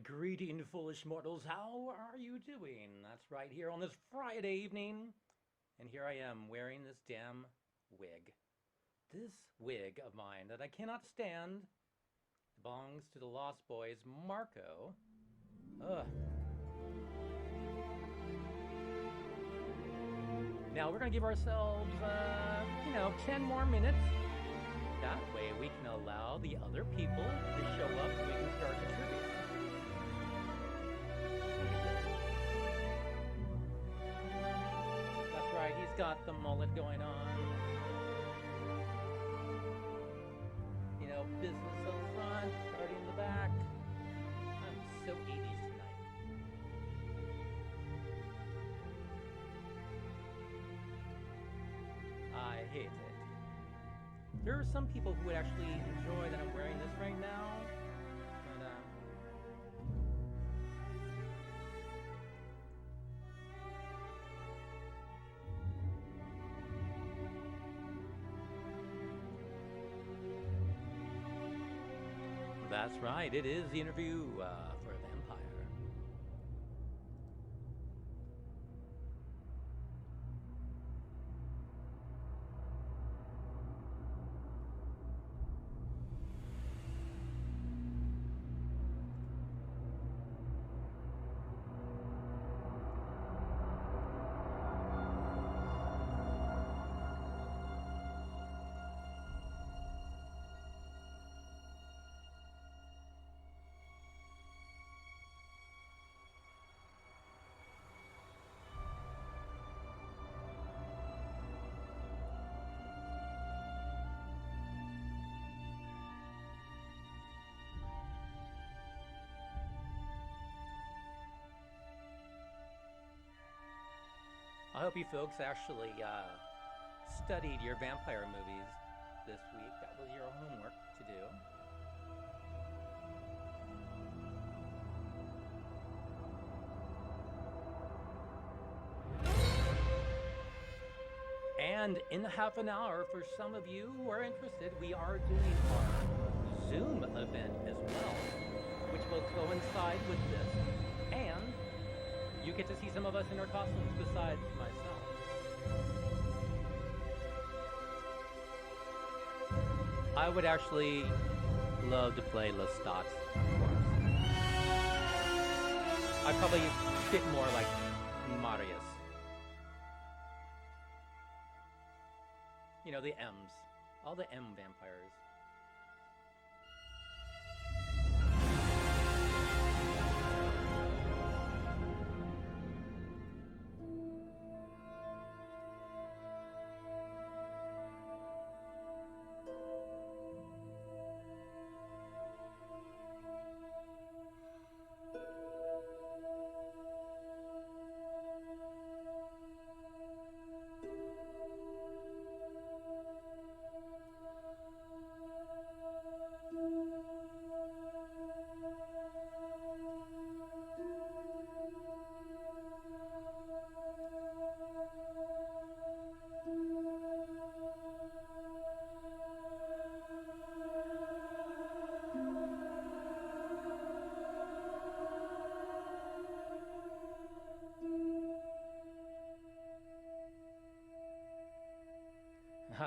Greeting, foolish mortals. How are you doing? That's right, here on this Friday evening. And here I am wearing this damn wig. This wig of mine that I cannot stand belongs to the Lost Boys, Marco. Ugh. Now we're gonna give ourselves, 10 more minutes. That way we can allow the other people to show up and we can start the trivia. That's right, he's got the mullet going on. You know, business up front, party in the back. I'm so 80s tonight. I hate it. There are some people who would actually enjoy that I'm wearing this right now, but that's right, it is the interview for a vampire. I hope you folks actually studied your vampire movies this week. That was your homework to do. And in half an hour, for some of you who are interested, we are doing our Zoom event as well, which will coincide with this. And you get to see some of us in our costumes besides myself. I would actually love to play Lestat, of course. I'd probably fit more like Marius. You know, the M's. All the M vampires.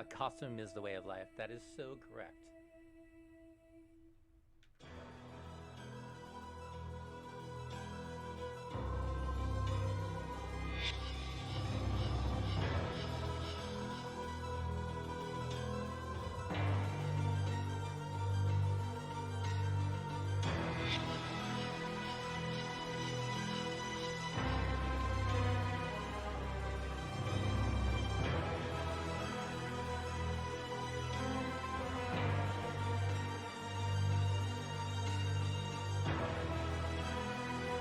Costume is the way of life. That is so correct.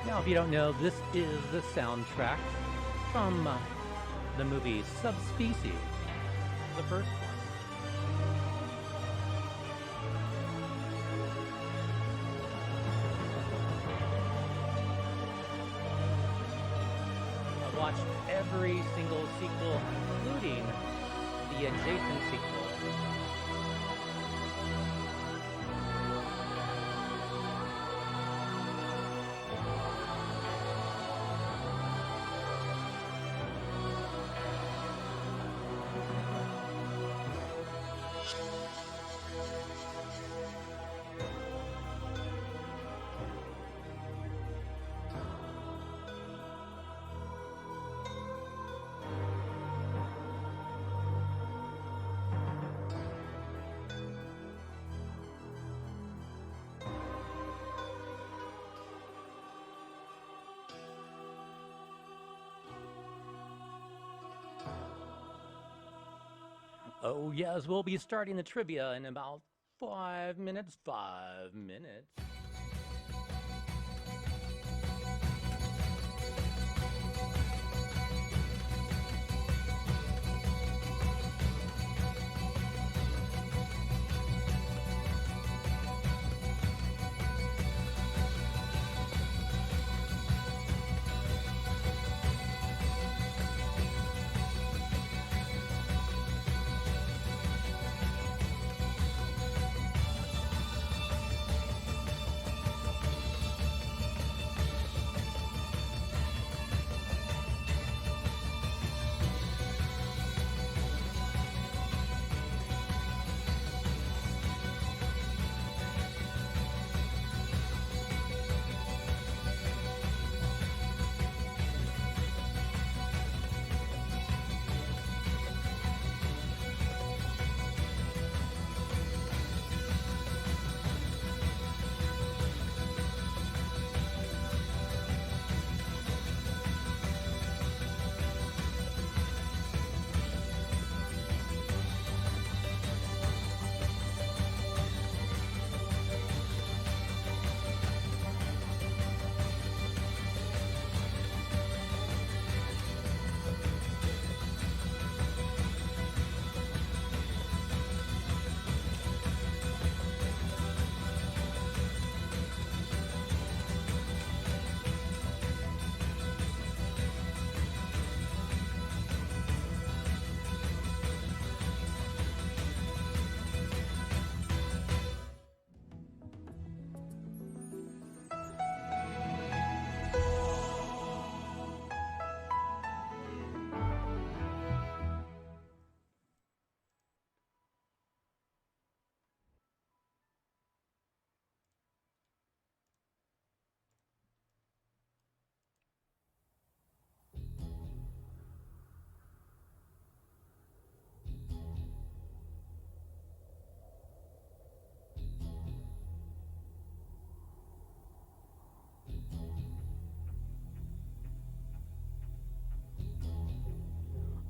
Now, if you don't know, this is the soundtrack from the movie Subspecies, the first one. I've watched every single sequel, including the adjacent sequel. Oh, yes, we'll be starting the trivia in about 5 minutes. 5 minutes.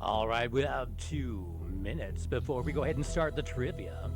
All right, we have 2 minutes before we go ahead and start the trivia.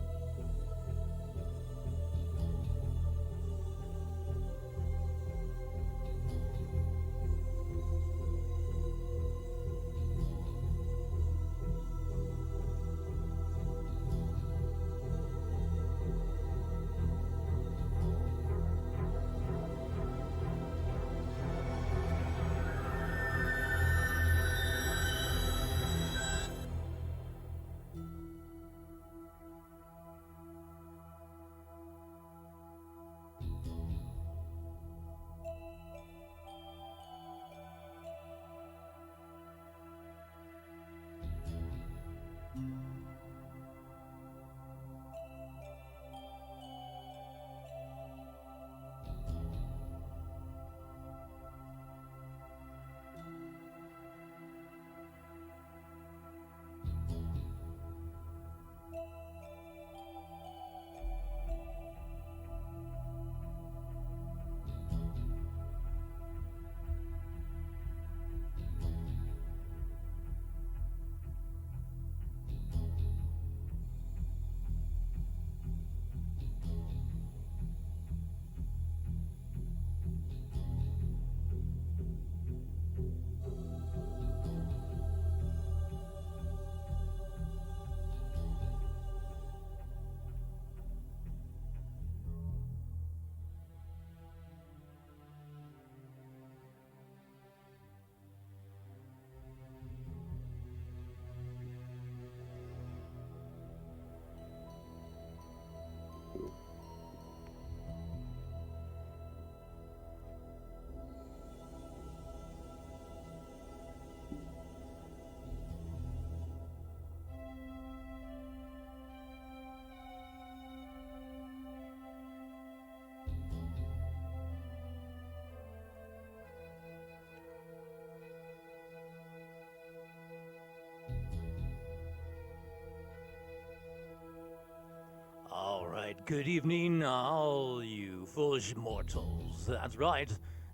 All right, good evening, all you foolish mortals. That's right,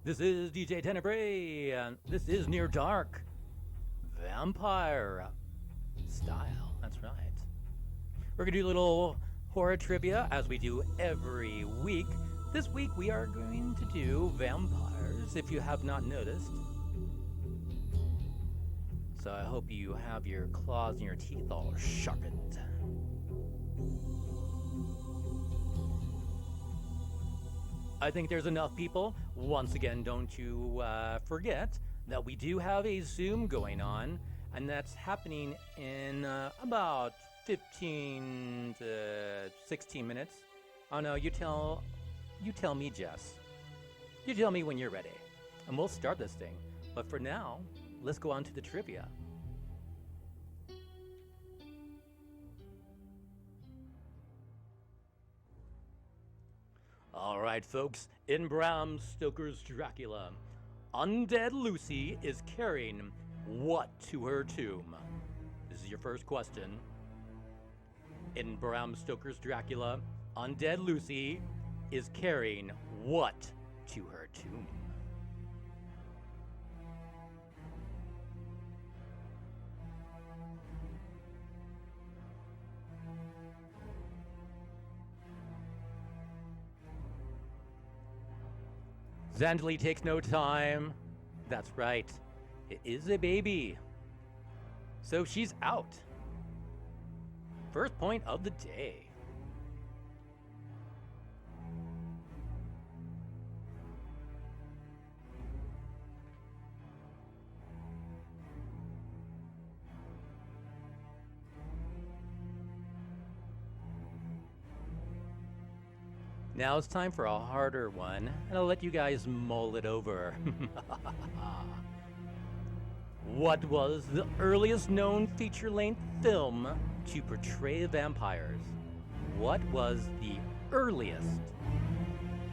this is DJ Tenebrae, and this is Near Dark Vampire Style. That's right. We're going to do a little horror trivia as we do every week. This week we are going to do vampires, if you have not noticed. So I hope you have your claws and your teeth all sharpened. I think there's enough people. Once again, don't you forget that we do have a Zoom going on, and that's happening in about 15 to 16 minutes. Oh no, you tell me, Jess. You tell me when you're ready, and we'll start this thing. But for now, let's go on to the trivia. All right, folks, in Bram Stoker's Dracula, Undead Lucy is carrying what to her tomb? This is your first question. In Bram Stoker's Dracula, Undead Lucy is carrying what to her tomb? Zandali takes no time. That's right. It is a baby. So she's out. First point of the day. Now it's time for a harder one, and I'll let you guys mull it over. What was the earliest known feature-length film to portray vampires? What was the earliest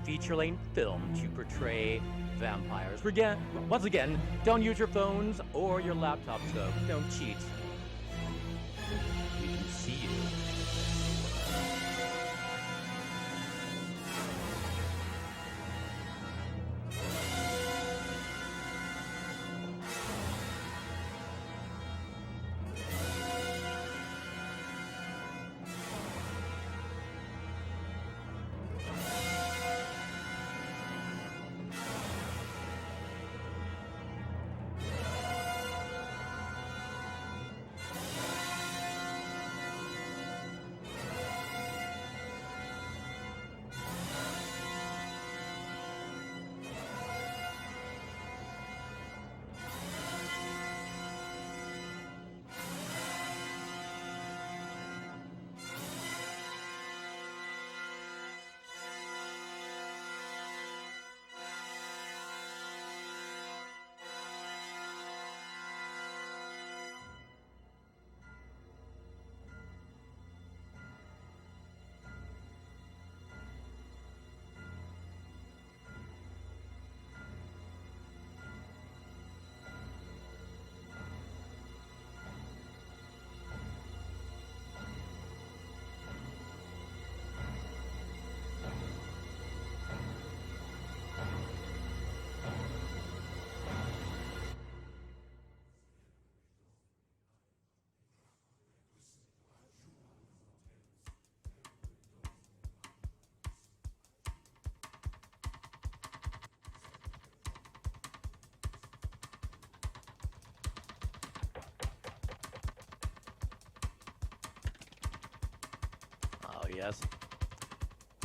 feature-length film to portray vampires? Once again, don't use your phones or your laptops, though. Don't cheat. We can see you. Yes.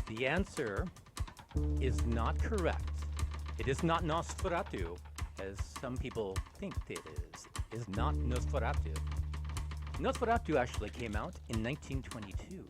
The answer is not correct. It is not Nosferatu, as some people think it is. It is not Nosferatu. Nosferatu actually came out in 1922.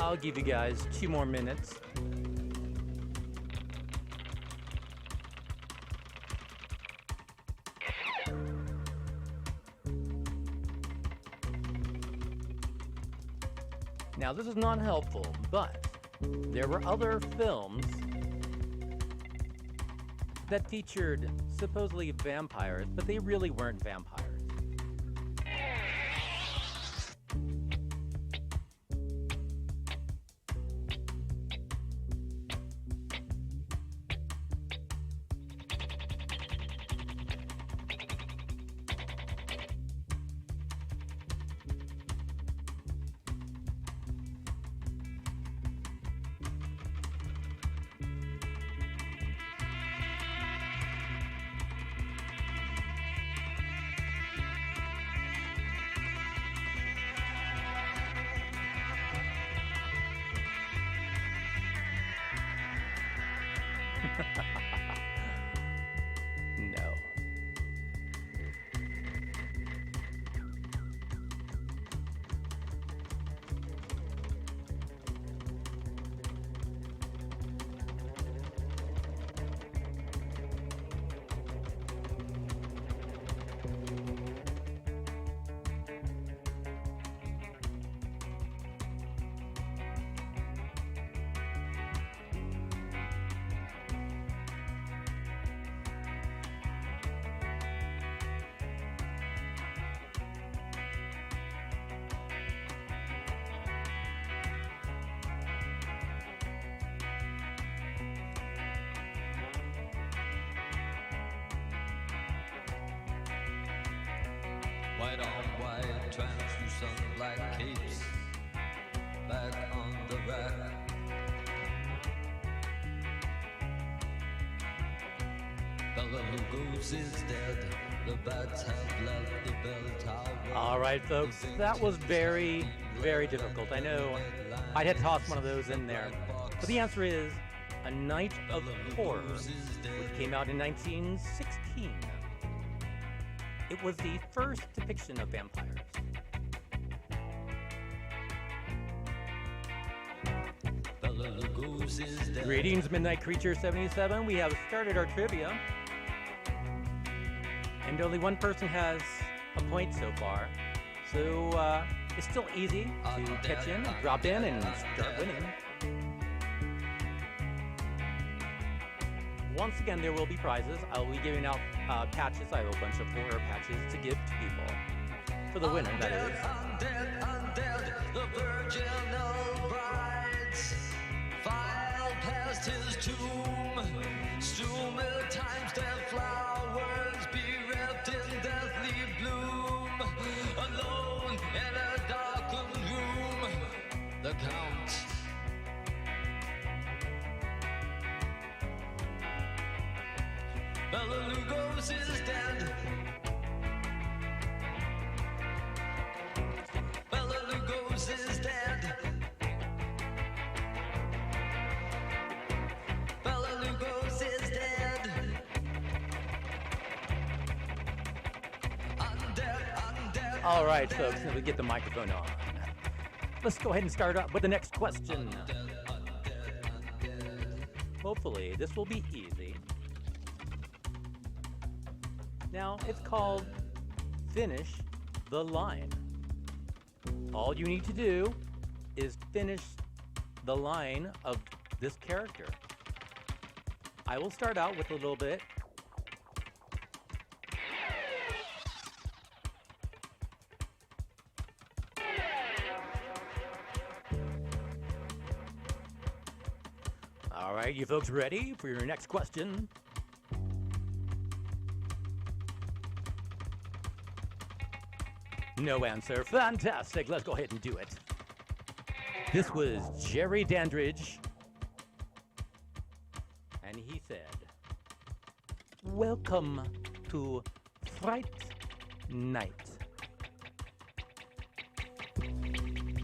I'll give you guys 2 more minutes. Now, this is not helpful, but there were other films that featured supposedly vampires, but they really weren't vampires. No. White on white, translucent black capes, back on the rack. Bella Lugos is dead, the bats have left the bell tower. All right, folks, that was very, very difficult. I know I had tossed one of those in there. But the answer is A Night of Horror, which came out in 1916. It was the first depiction of vampires. Greetings, Midnight Creature 77. We have started our trivia. And only one person has a point so far. So it's still easy to catch in, drop in, and start winning. Once again, there will be prizes. I will be giving out patches. I have a bunch of horror patches to give to people. For the winner, that is. Undead, undead, the virginal brides filed past his tomb. Still many times their flowers bereft in deathly bloom. Alone in a darkened room, the Count. Bela Lugos is dead. Bela Lugos is dead. Bela Lugos is dead. Undead, undead. All right, folks, now we get the microphone on. Let's go ahead and start up with the next question. Hopefully, this will be easy. Now, it's called Finish the Line. All you need to do is finish the line of this character. I will start out with a little bit. All right, you folks ready for your next question? No answer. Fantastic. Let's go ahead and do it. This was Jerry Dandridge. And he said, "Welcome to Fright Night."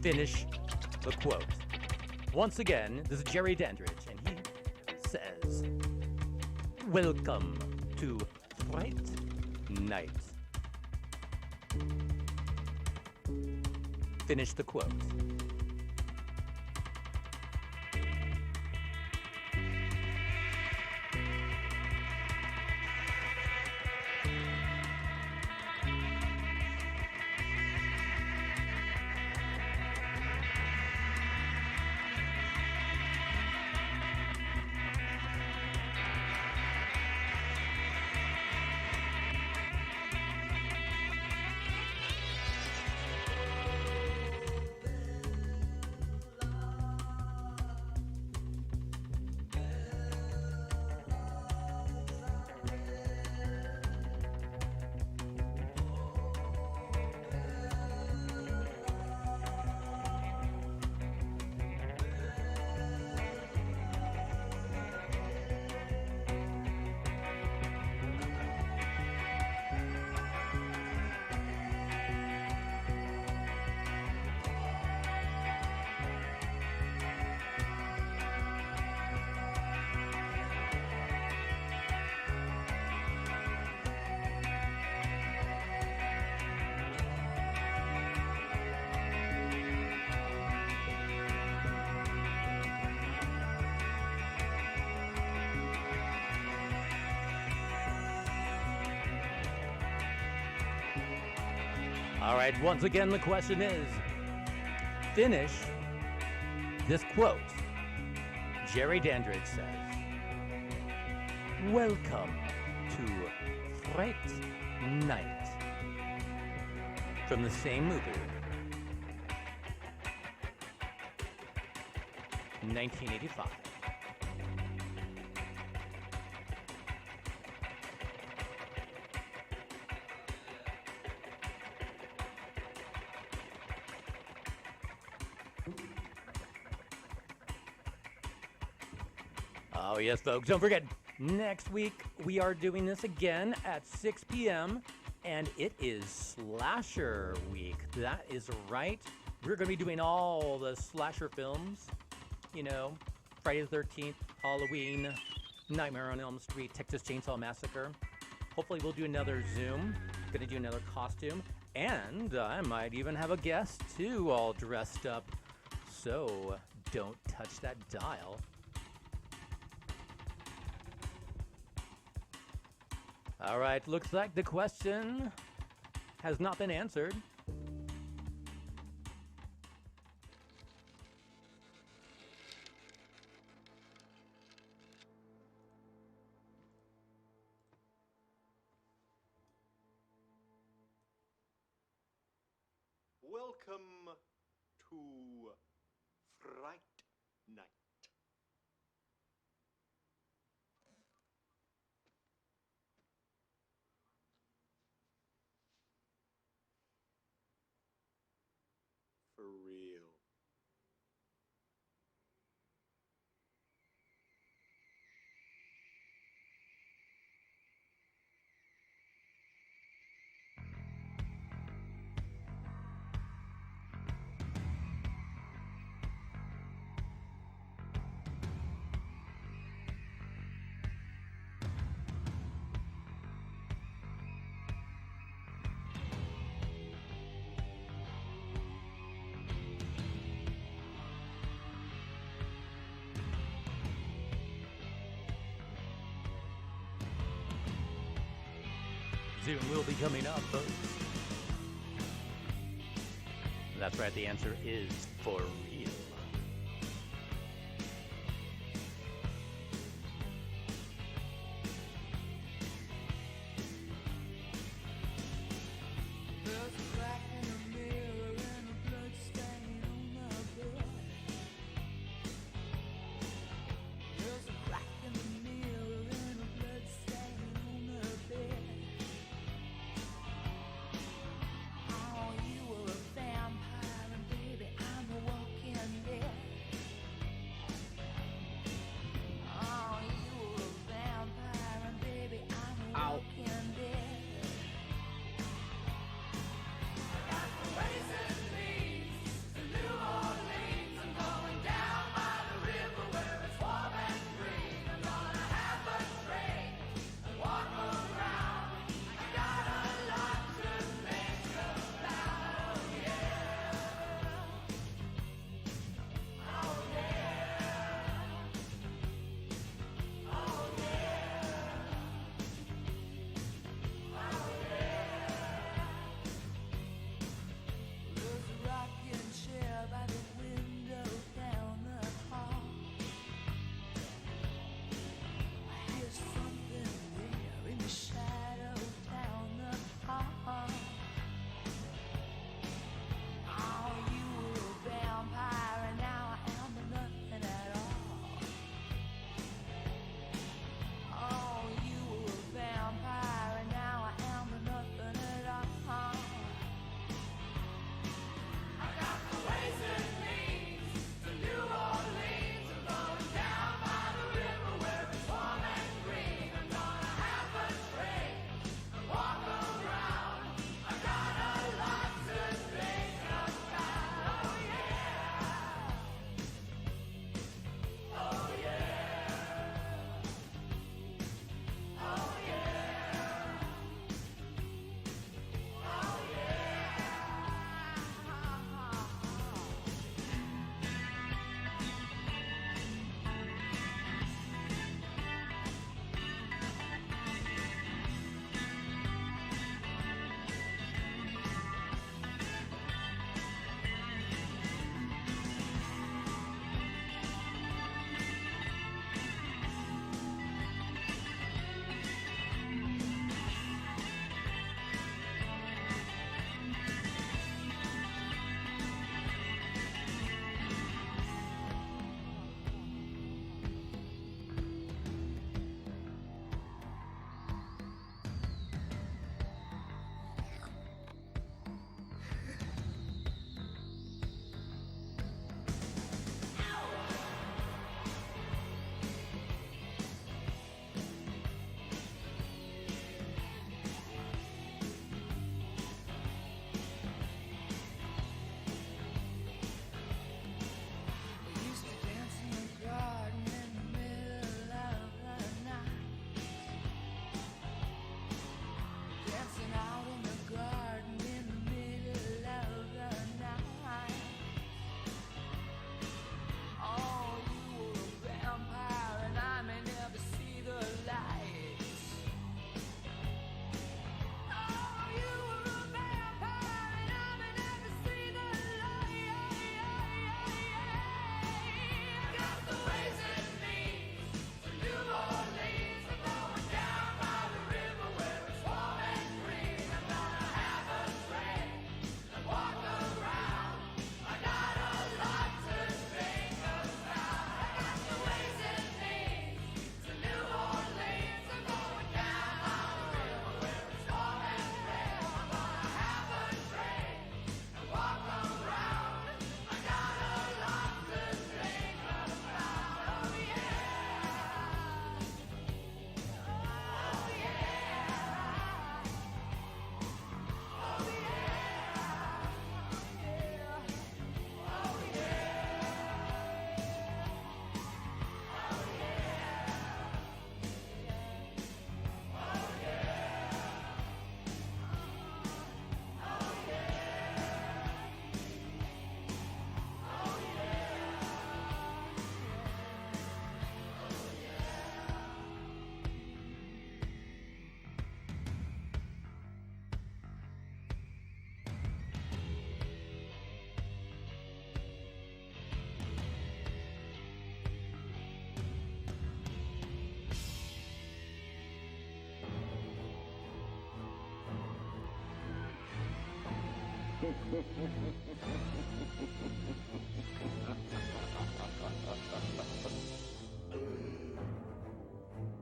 Finish the quote. Once again, this is Jerry Dandridge, and he says, "Welcome to Fright Night." Finish the quote. All right, once again, the question is finish this quote. Jerry Dandridge says, "Welcome to Fright Night." From the same movie, 1985. Oh, yes, folks. Don't forget, next week we are doing this again at 6 p.m., and it is Slasher Week. That is right. We're going to be doing all the slasher films. You know, Friday the 13th, Halloween, Nightmare on Elm Street, Texas Chainsaw Massacre. Hopefully we'll do another Zoom. Going to do another costume. And I might even have a guest, too, all dressed up. So don't touch that dial. All right, looks like the question has not been answered. Welcome to Fright Night. For real. Zoom will be coming up, folks. That's right, the answer is for real.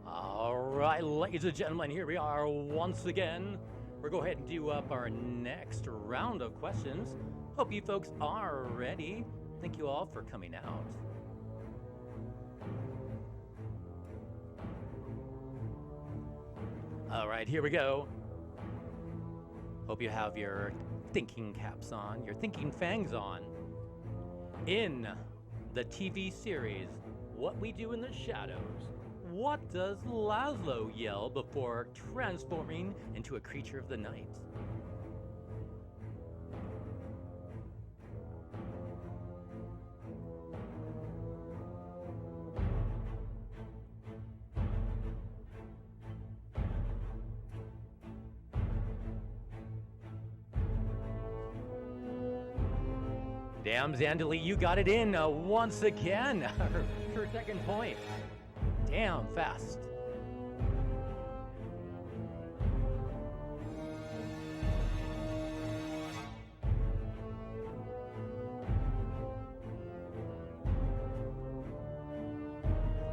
All right, ladies and gentlemen, here we are once again. We're going to go ahead and do up our next round of questions. Hope you folks are ready. Thank you all for coming out. All right, here we go. Hope you have your thinking caps on, your thinking fangs on. In the TV series, What We Do in the Shadows, what does Laszlo yell before transforming into a creature of the night? Damn, Zandali, you got it in once again. Her second point. Damn, fast.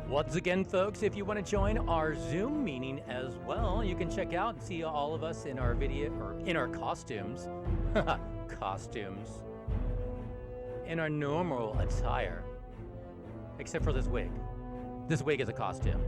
Once again, folks, if you want to join our Zoom meeting as well, you can check out and see all of us in our video, or in our costumes. Costumes. In our normal attire. Except for this wig. This wig is a costume.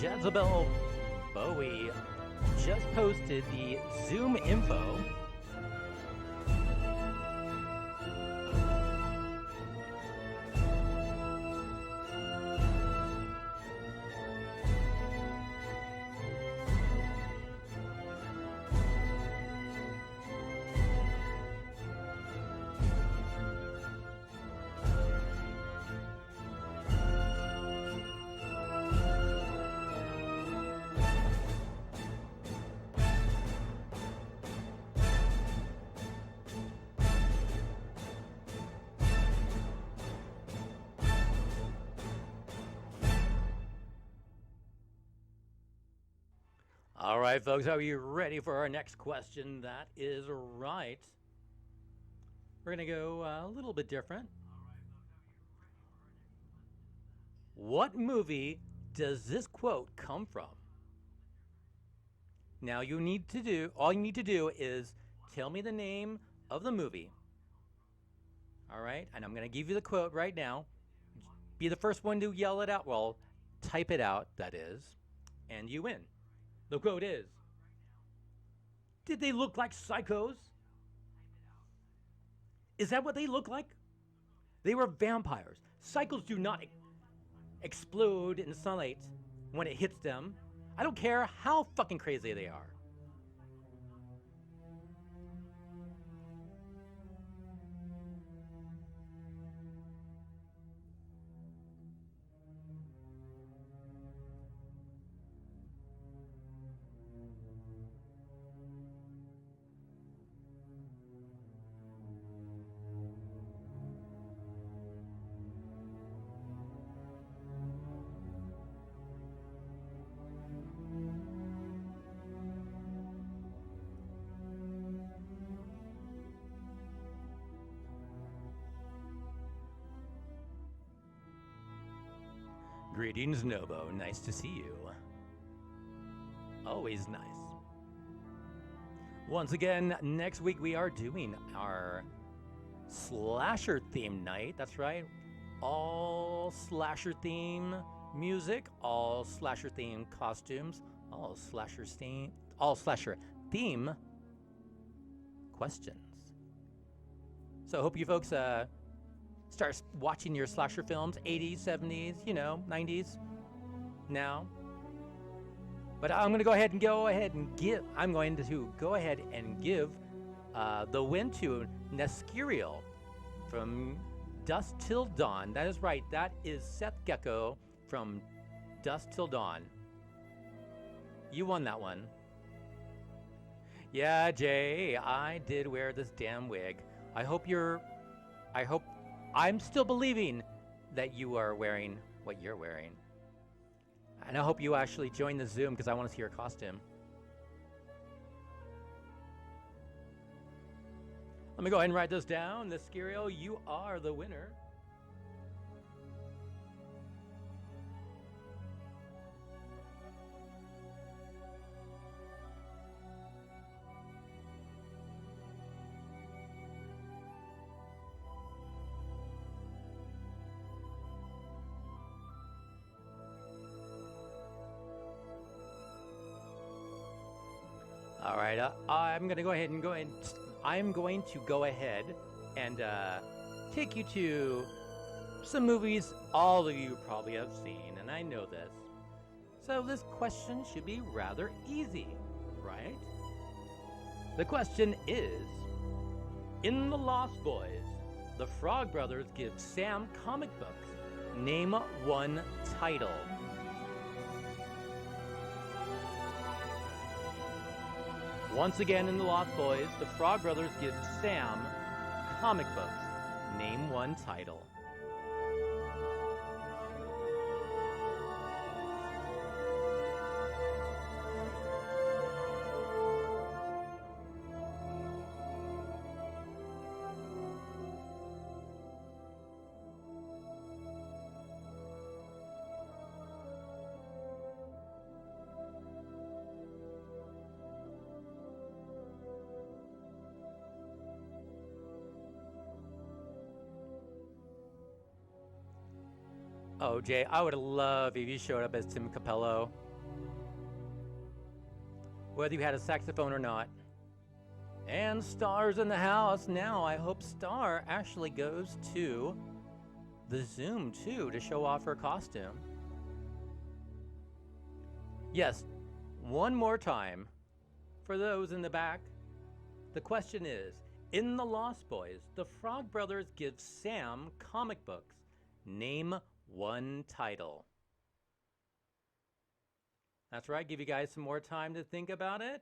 Jezebel Bowie just posted the Zoom info. All right, folks, are you ready for our next question? That is right. We're going to go a little bit different. What movie does this quote come from? Now, all you need to do is tell me the name of the movie. All right, and I'm going to give you the quote right now. Be the first one to yell it out. Well, type it out, that is, and you win. The quote is, did they look like psychos? Is that what they look like? They were vampires. Psychos do not explode in sunlight when it hits them. I don't care how fucking crazy they are. Greetings, Nobo. Nice to see you. Always nice. Once again, next week we are doing our slasher theme night. That's right. All slasher theme music, all slasher theme costumes, all slasher theme questions. So I hope you folks start watching your slasher films, 80s, 70s, 90s, now. But I'm going to go ahead and give. I'm going to go ahead and give the win to Neskiriel from Dusk Till Dawn. That is right. That is Seth Gecko from Dusk Till Dawn. You won that one. Yeah, Jay, I did wear this damn wig. I'm still believing that you are wearing what you're wearing. And I hope you actually join the Zoom because I want to see your costume. Let me go ahead and write this down. Neskiriel, you are the winner. All right, I'm going to go ahead and take you to some movies all of you probably have seen, and I know this. So this question should be rather easy, right? The question is, in The Lost Boys, the Frog Brothers give Sam comic books. Name one title. Once again, in The Lost Boys, the Frog Brothers give Sam comic books. Name one title. Oh, Jay, I would love if you showed up as Tim Capello. Whether you had a saxophone or not. And Star's in the house. Now I hope Star actually goes to the Zoom too to show off her costume. Yes, one more time. For those in the back, the question is, in The Lost Boys, the Frog Brothers give Sam comic books. Name one title. That's right, give you guys some more time to think about it.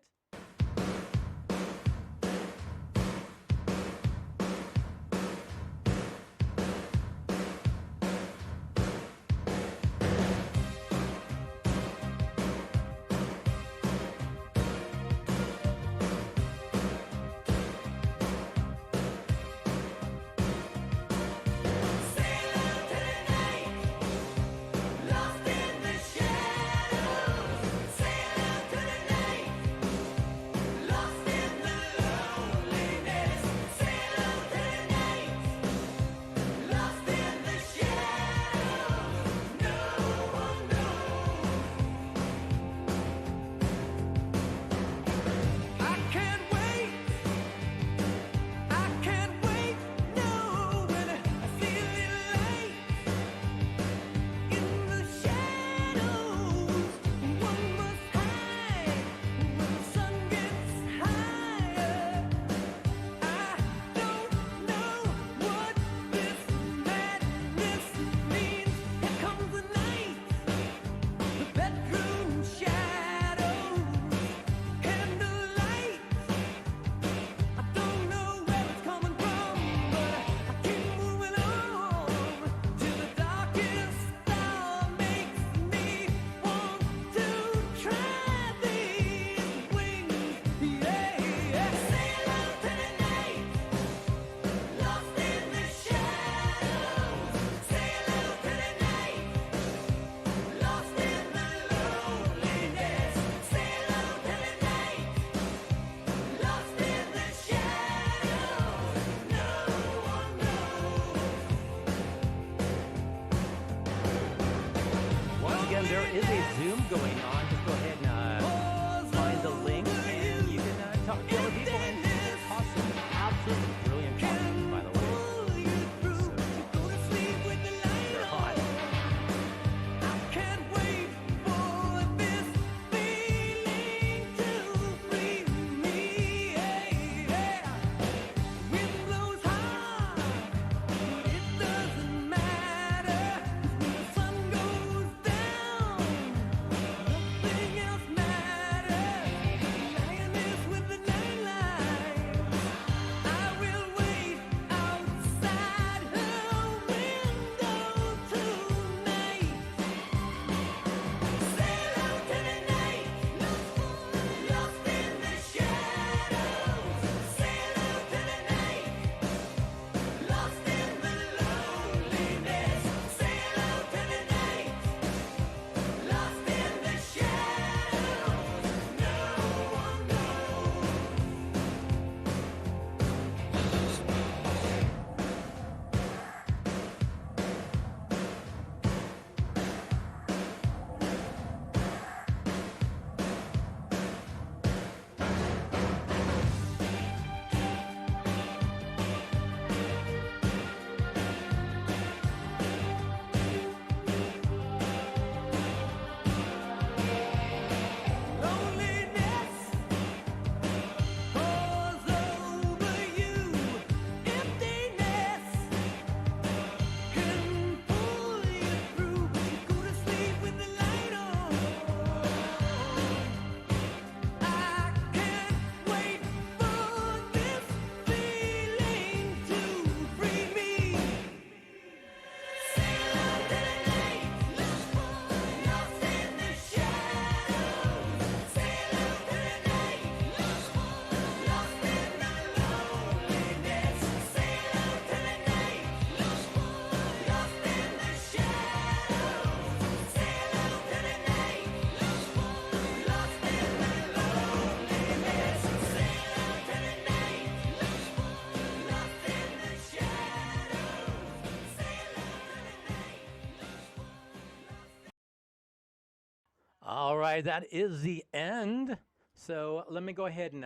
All right, that is the end. So let me go ahead and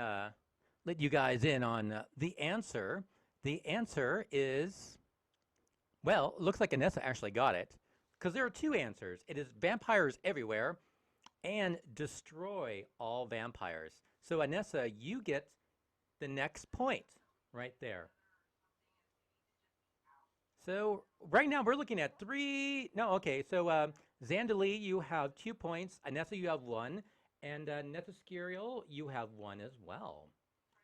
let you guys in on the answer. The answer is, well, looks like Anessa actually got it because there are two answers. It is vampires everywhere and destroy all vampires. So Anessa, you get the next point right there. So right now we're looking at so Zandali, you have 2 points. Anessa, you have 1. And Nethascurial, you have 1 as well.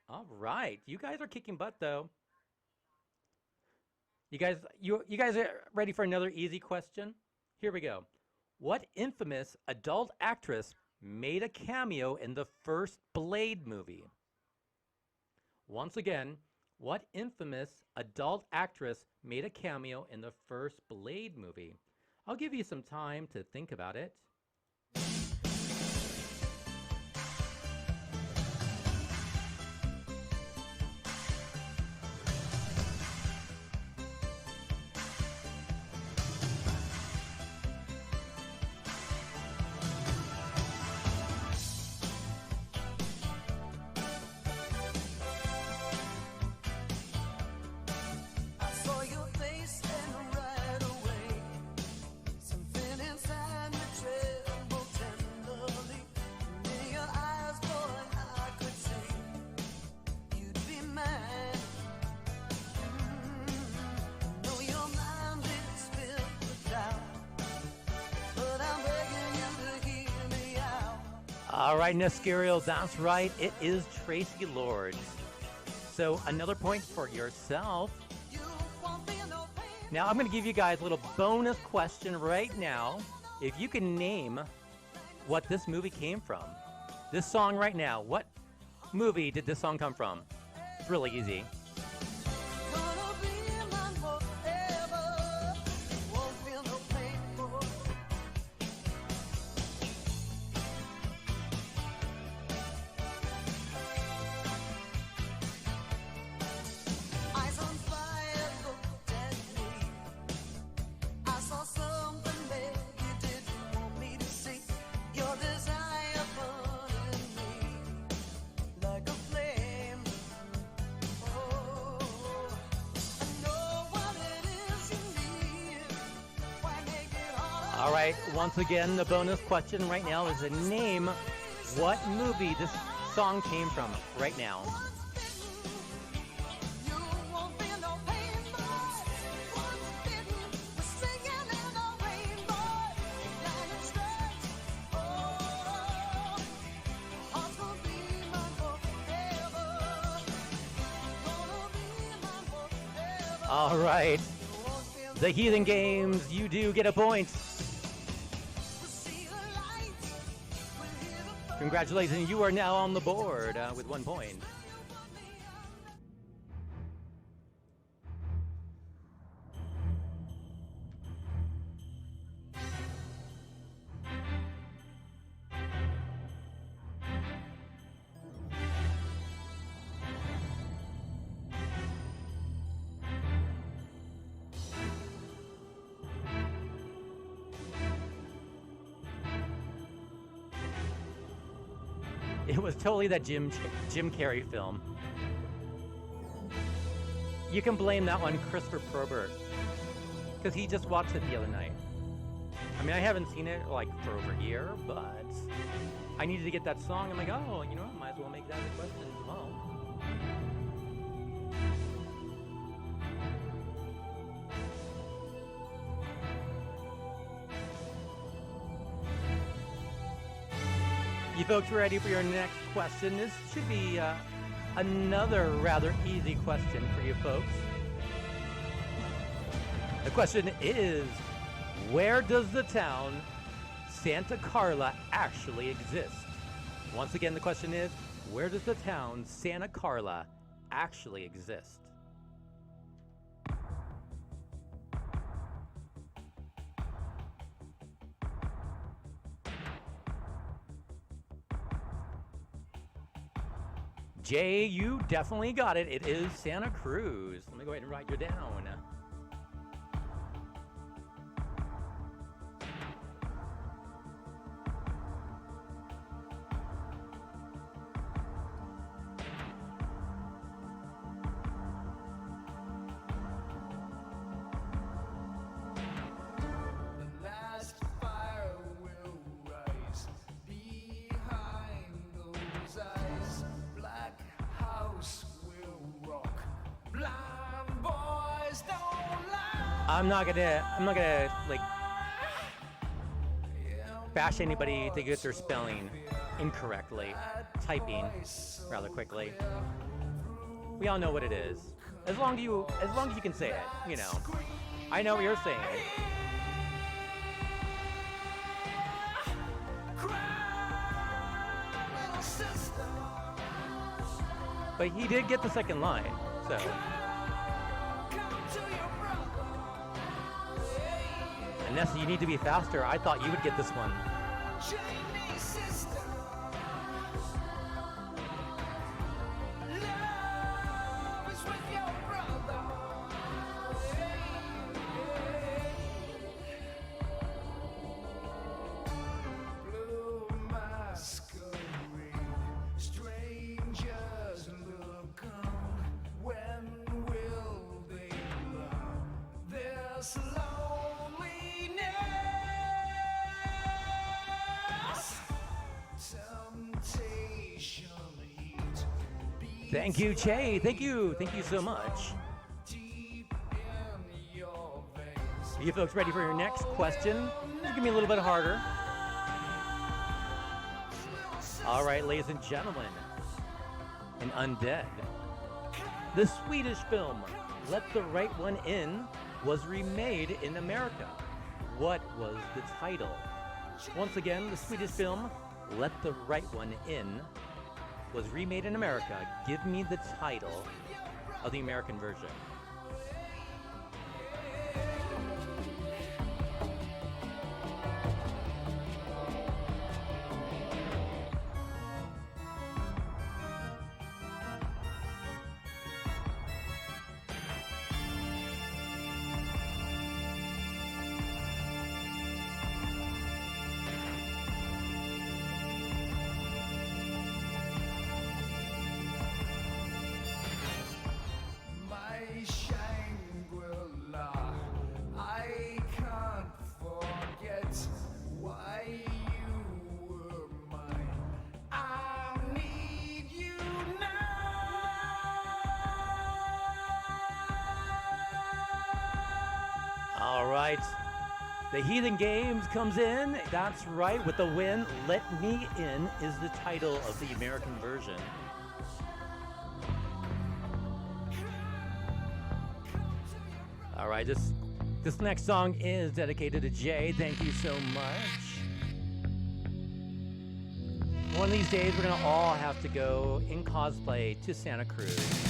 All right. You guys are kicking butt, though. You guys are ready for another easy question? Here we go. What infamous adult actress made a cameo in the first Blade movie? Once again, what infamous adult actress made a cameo in the first Blade movie? I'll give you some time to think about it. I saw your face and right away, something inside me trembled tenderly. In your eyes, boy, I could say you'd be mine. I know your mind is filled with doubt, but I'm begging you to hear me out. All right, Nescurial, that's right. It is Tracy Lords. So another point for yourself. You won't feel no pain. Now I'm going to give you guys a little bonus question right now. If you can name what this movie came from, this song right now, what movie did this song come from? It's really easy. Gonna be mine forever. Won't feel no pain, boy. Eyes on fire looked at me. I saw something there you didn't want me to see. Your desire burning me like a flame. Oh, I know what it is you need. Why make it hard? All right, once again, the bonus question right now is to name what movie this song came from right now. You won't feel no pain, boy. Once bitten, we're singing in the rainbow. Lion stripes, oh, heart's gonna be mine forever. Gonna be mine forever. All right, You won't feel the Heathen Games, you do get a point. we'll see the light. We'll hear the birds. Congratulations, you are now on the board with 1 point. It was totally that Jim Carrey film. You can blame that on Christopher Probert because he just watched it the other night. I mean, I haven't seen it like for over a year, but I needed to get that song. I'm like, oh, you know, might as well make that a question as well. You folks ready for your next question? This should be another rather easy question for you folks. The question is, where does the town Santa Carla actually exist? Once again, the question is, where does the town Santa Carla actually exist? Jay, you definitely got it. It is Santa Cruz. Let me go ahead and write you down. I'm not gonna like bash anybody to get their spelling incorrectly, typing rather quickly. We all know what it is. As long as you can say it, you know. I know what you're saying. But he did get the second line, so. Unless you need to be faster, I thought you would get this one. Thank you, Che. Thank you so much. Are you folks ready for your next question? Just give me a little bit harder. All right, ladies and gentlemen, an undead. The Swedish film Let the Right One In was remade in America. What was the title? Once again, the Swedish film Let the Right One In was remade in America. Give me the title of the American version. All right, the Heathen Games comes in. That's right, with the win. Let Me In is the title of the American version. All right, this next song is dedicated to Jay. Thank you so much. One of these days, we're gonna all have to go in cosplay to Santa Cruz.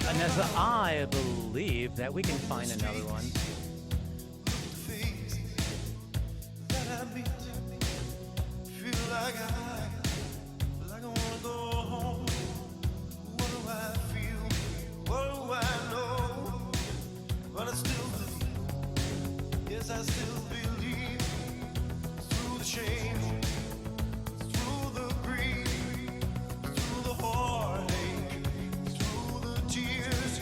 Anessa, I believe that we can find another one. That I meet, feel like I wanna go home. What do I feel? What do I know? But I still believe. Yes, I still believe. Through the shame, through the grief, through the heartache, through the tears,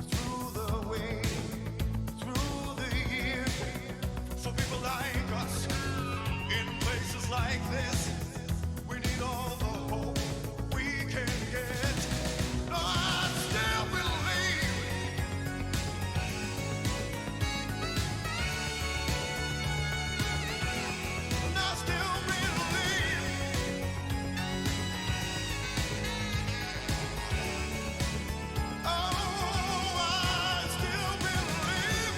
through the way, through the years. So people like us, in places like this, we need all the hope we can get. No, I still believe. And I still believe. Oh, I still believe.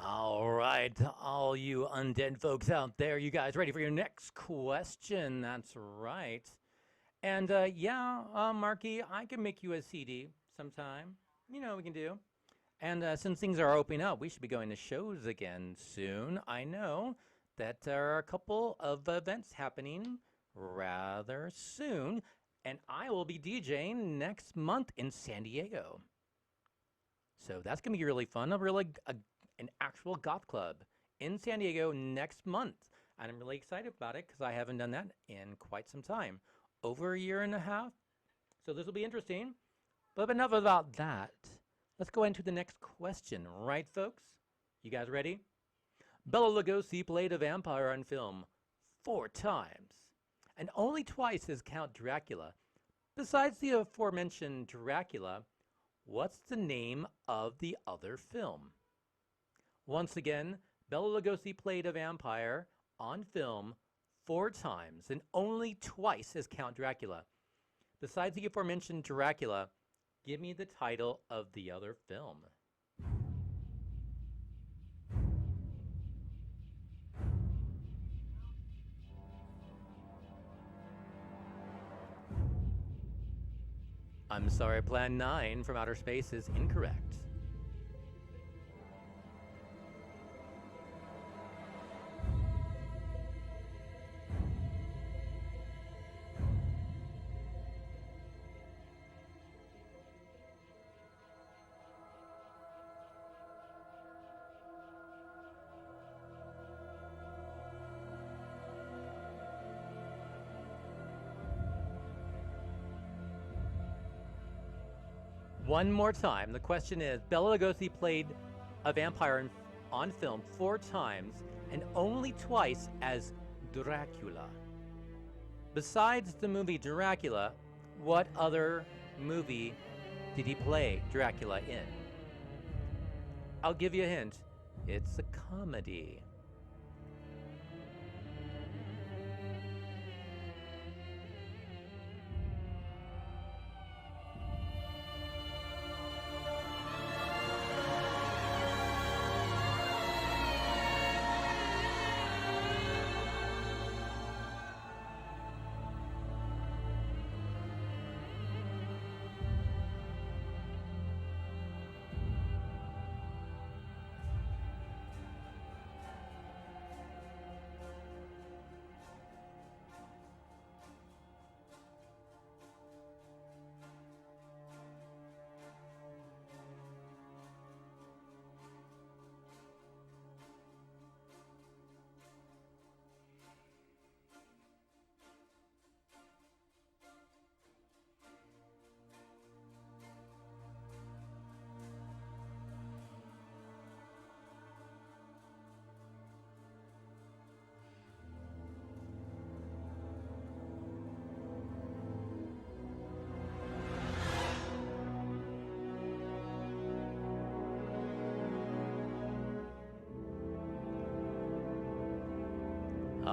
All right, all you undead folks out there, you guys ready for your next question? That's right. And Marky, I can make you a CD sometime. You know what we can do. And since things are opening up, we should be going to shows again soon. I know that there are a couple of events happening rather soon, and I will be DJing next month in San Diego. So that's going to be really fun. An actual goth club in San Diego next month. And I'm really excited about it because I haven't done that in quite some time. Over a year and a half. So this will be interesting. But enough about that. Let's go into the next question. Right, folks? You guys ready? Bela Lugosi played a vampire on film 4 times. And only twice as Count Dracula. Besides the aforementioned Dracula, what's the name of the other film? Once again, Bela Lugosi played a vampire on film 4 times and only twice as Count Dracula. Besides the aforementioned Dracula, give me the title of the other film. I'm sorry, Plan 9 from Outer Space is incorrect. One more time. The question is, Bela Lugosi played a vampire on film 4 times and only twice as Dracula. Besides the movie Dracula, what other movie did he play Dracula in? I'll give you a hint. It's a comedy.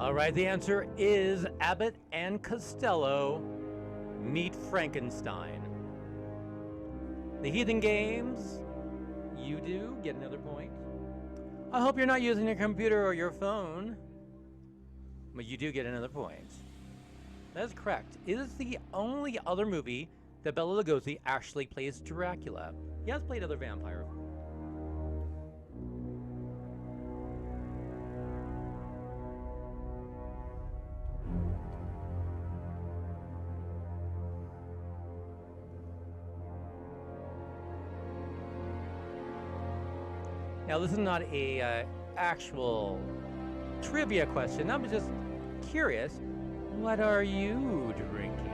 All right, the answer is Abbott and Costello meet Frankenstein. The Heathen Games, you do get another point. I hope you're not using your computer or your phone, but you do get another point. That is correct. It is the only other movie that Bela Lugosi actually plays Dracula. He has played other vampires. Now, this is not a actual trivia question. I'm just curious. What are you drinking?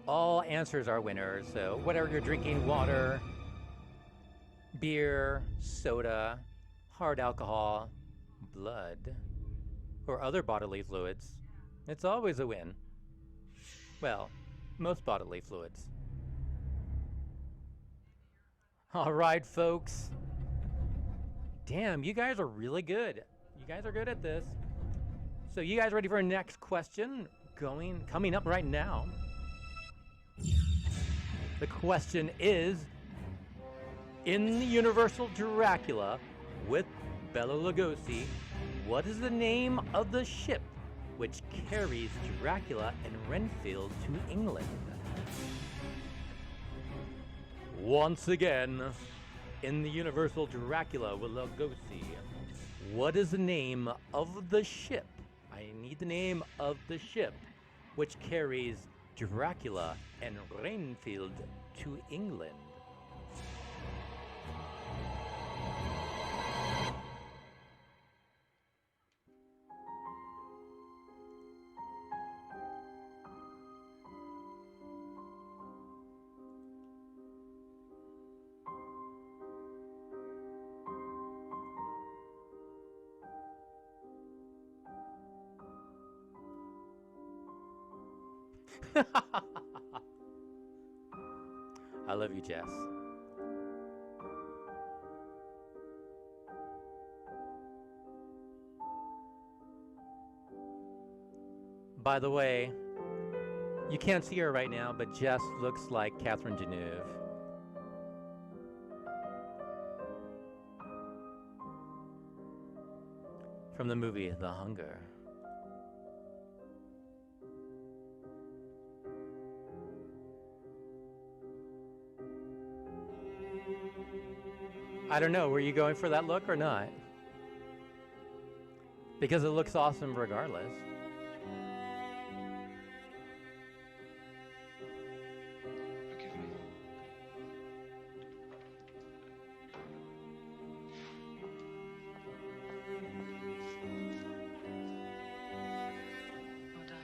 All answers are winners, so whatever you're drinking, water, beer, soda, hard alcohol, blood, or other bodily fluids, it's always a win. Well, most bodily fluids. All right, folks. Damn, you guys are really good. You guys are good at this. So you guys ready for our next question? Coming up right now. The question is, in the Universal Dracula with Bela Lugosi, what is the name of the ship which carries Dracula and Renfield to England? Once again, in the Universal Dracula with Lugosi, what is the name of the ship? I need the name of the ship which carries Dracula and Renfield to England. I love you, Jess. By the way, you can't see her right now, but Jess looks like Catherine Deneuve. From the movie The Hunger. I don't know, were you going for that look or not? Because it looks awesome regardless. Forgive me. Oh, darling.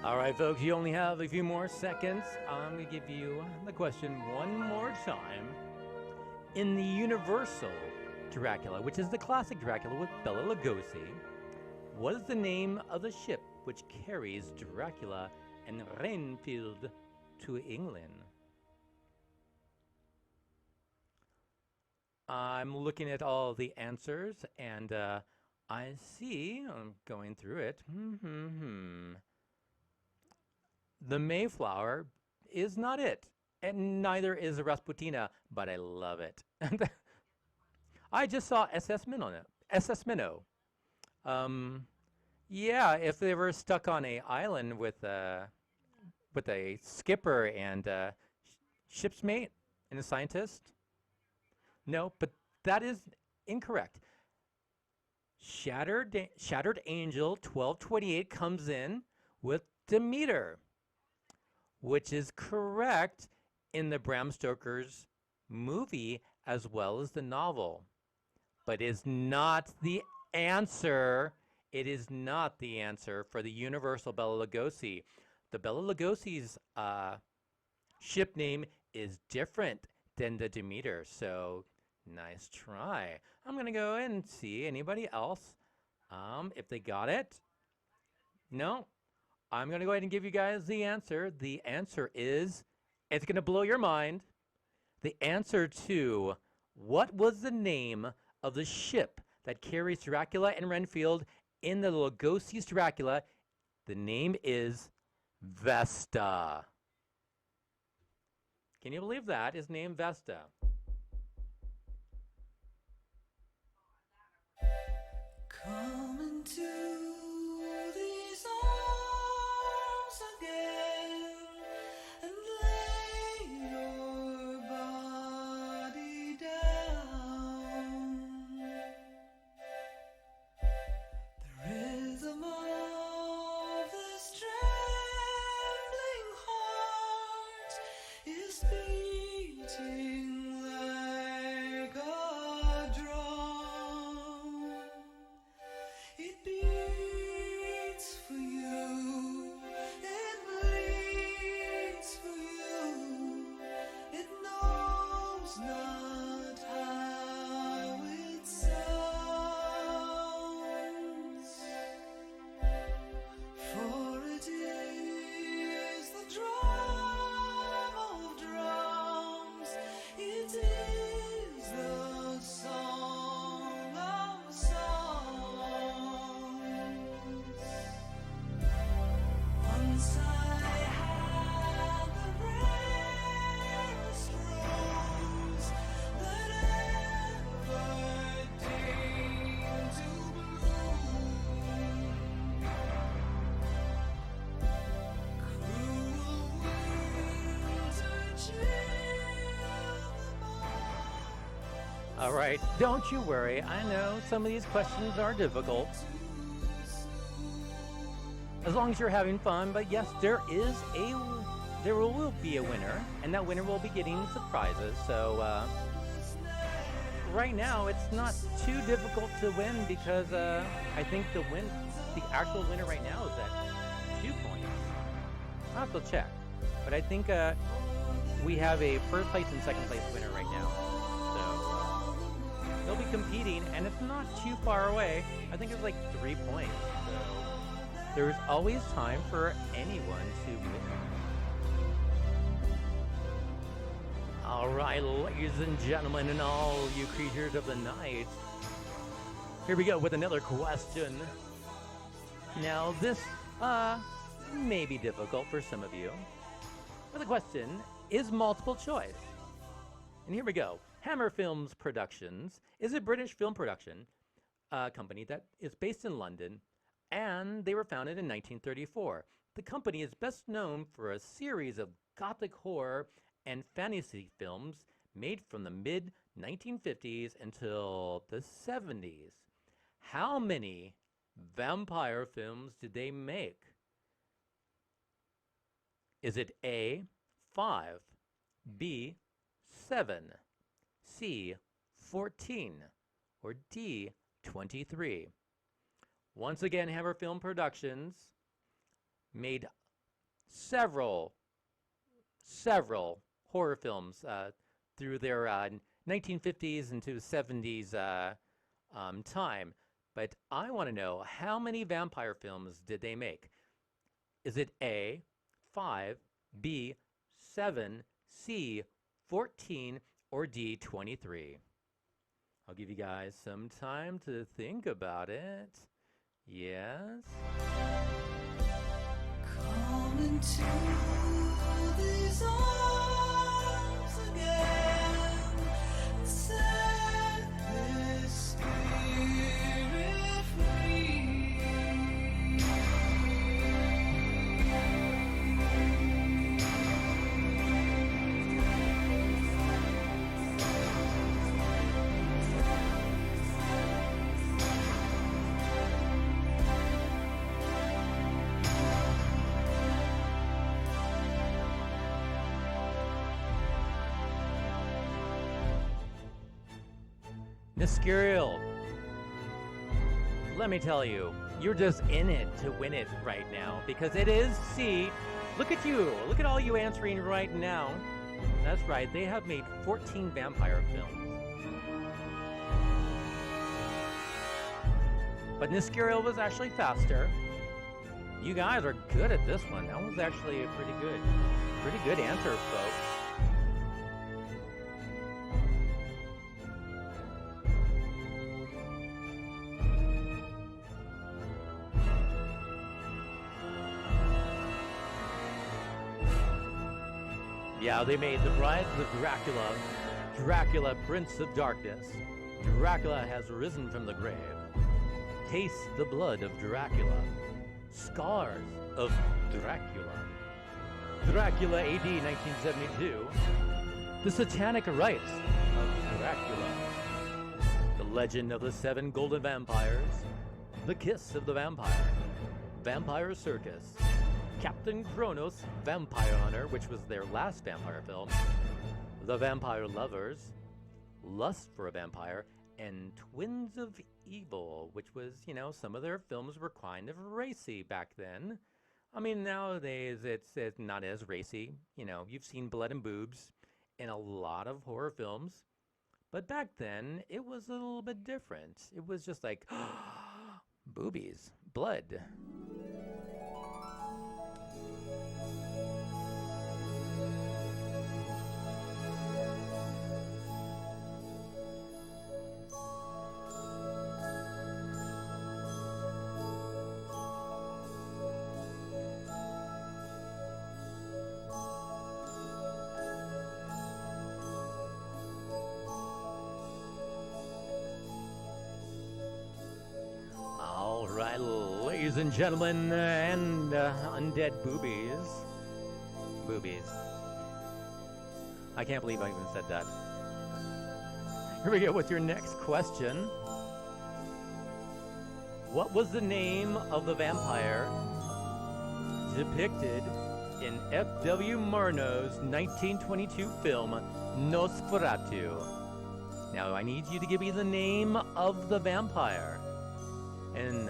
All right, folks, you only have a few more seconds. I'm going to give you the question one more time. In the Universal Dracula, which is the classic Dracula with Bela Lugosi, what is the name of the ship which carries Dracula and Renfield to England? I'm looking at all the answers, and I see, I'm going through it. The Mayflower is not it, and neither is the Rasputina, but I love it. I just saw SS Minnow. Yeah, if they were stuck on a island with a skipper and ship's mate and a scientist. No, but that is incorrect. Shattered Angel 1228 comes in with Demeter, which is correct in the Bram Stoker's movie as well as the novel, but is not the answer. It is not the answer for the Universal Bela Lugosi. The Bela Lugosi's ship name is different than the Demeter, so nice try. I'm going to go and see anybody else if they got it. No? I'm going to go ahead and give you guys the answer. The answer is, it's going to blow your mind. The answer to what was the name of the ship that carries Dracula and Renfield in the Lugosi's Dracula, the name is Vesta. Can you believe that? Is named Vesta. Come into these arms again and lay your body down. The rhythm of this trembling heart is beating like a drum. It beats for you, it bleeds for you, it knows not how it sounds, for it is the drum of drums, it is the song of songs. Once I had the rarest rose that ever deigned to bloom. Cruel winter chilled the bud. All right, don't you worry. I know some of these questions are difficult. As long as you're having fun, but yes, there will be a winner, and that winner will be getting surprises. So right now, it's not too difficult to win because I think the actual winner right now is at 2 points. I'll have to check, but I think we have a first place and second place winner right now. So they'll be competing, and it's not too far away. I think it's like 3 points. So there's always time for anyone to win. All right, ladies and gentlemen, and all you creatures of the night, here we go with another question. Now, this may be difficult for some of you, but the question is multiple choice. And here we go. Hammer Films Productions is a British film production company that is based in London, and they were founded in 1934. The company is best known for a series of gothic horror and fantasy films made from the mid-1950s until the 70s. How many vampire films did they make? Is it A, 5, B, 7, C, 14, or D, 23? Once again, Hammer Film Productions made several, several horror films through their 1950s into 70s time. But I want to know, how many vampire films did they make? Is it A, 5, B, 7, C, 14, or D, 23? I'll give you guys some time to think about it. Yes? Come into these arms again, set this spirit free. Niskuriel, let me tell you, you're just in it to win it right now, because it is C. Look at you. Look at all you answering right now. That's right. They have made 14 vampire films. But Niskuriel was actually faster. You guys are good at this one. That was actually a pretty good answer, folks. Yeah, they made The Rise of Dracula, Dracula, Prince of Darkness, Dracula has risen from the grave, Taste the Blood of Dracula, Scars of Dracula, Dracula AD 1972, The Satanic Rites of Dracula, The Legend of the Seven Golden Vampires, The Kiss of the Vampire, Vampire Circus, Captain Kronos, Vampire Hunter, which was their last vampire film, The Vampire Lovers, Lust for a Vampire, and Twins of Evil, which was, you know, some of their films were kind of racy back then. I mean, nowadays it's not as racy. You know, you've seen blood and boobs in a lot of horror films, but back then it was a little bit different. It was just like, boobies, blood. All right, ladies and gentlemen, and undead boobies. Boobies. I can't believe I even said that. Here we go with your next question. What was the name of the vampire depicted in F.W. Murnau's 1922 film Nosferatu? Now, I need you to give me the name of the vampire in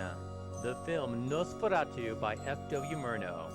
the film Nosferatu by F.W. Murnau.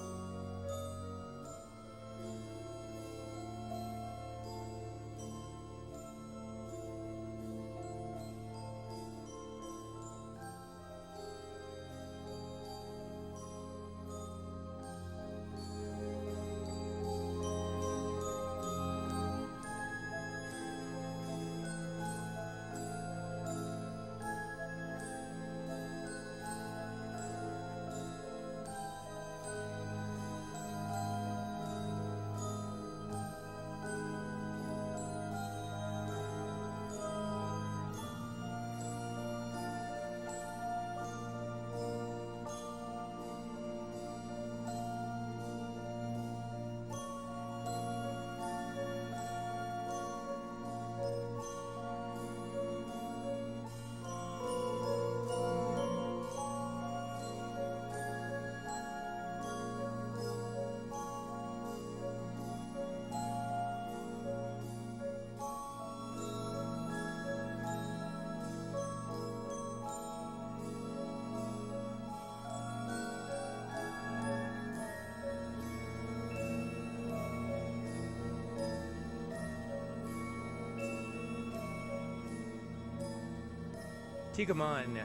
Tigaman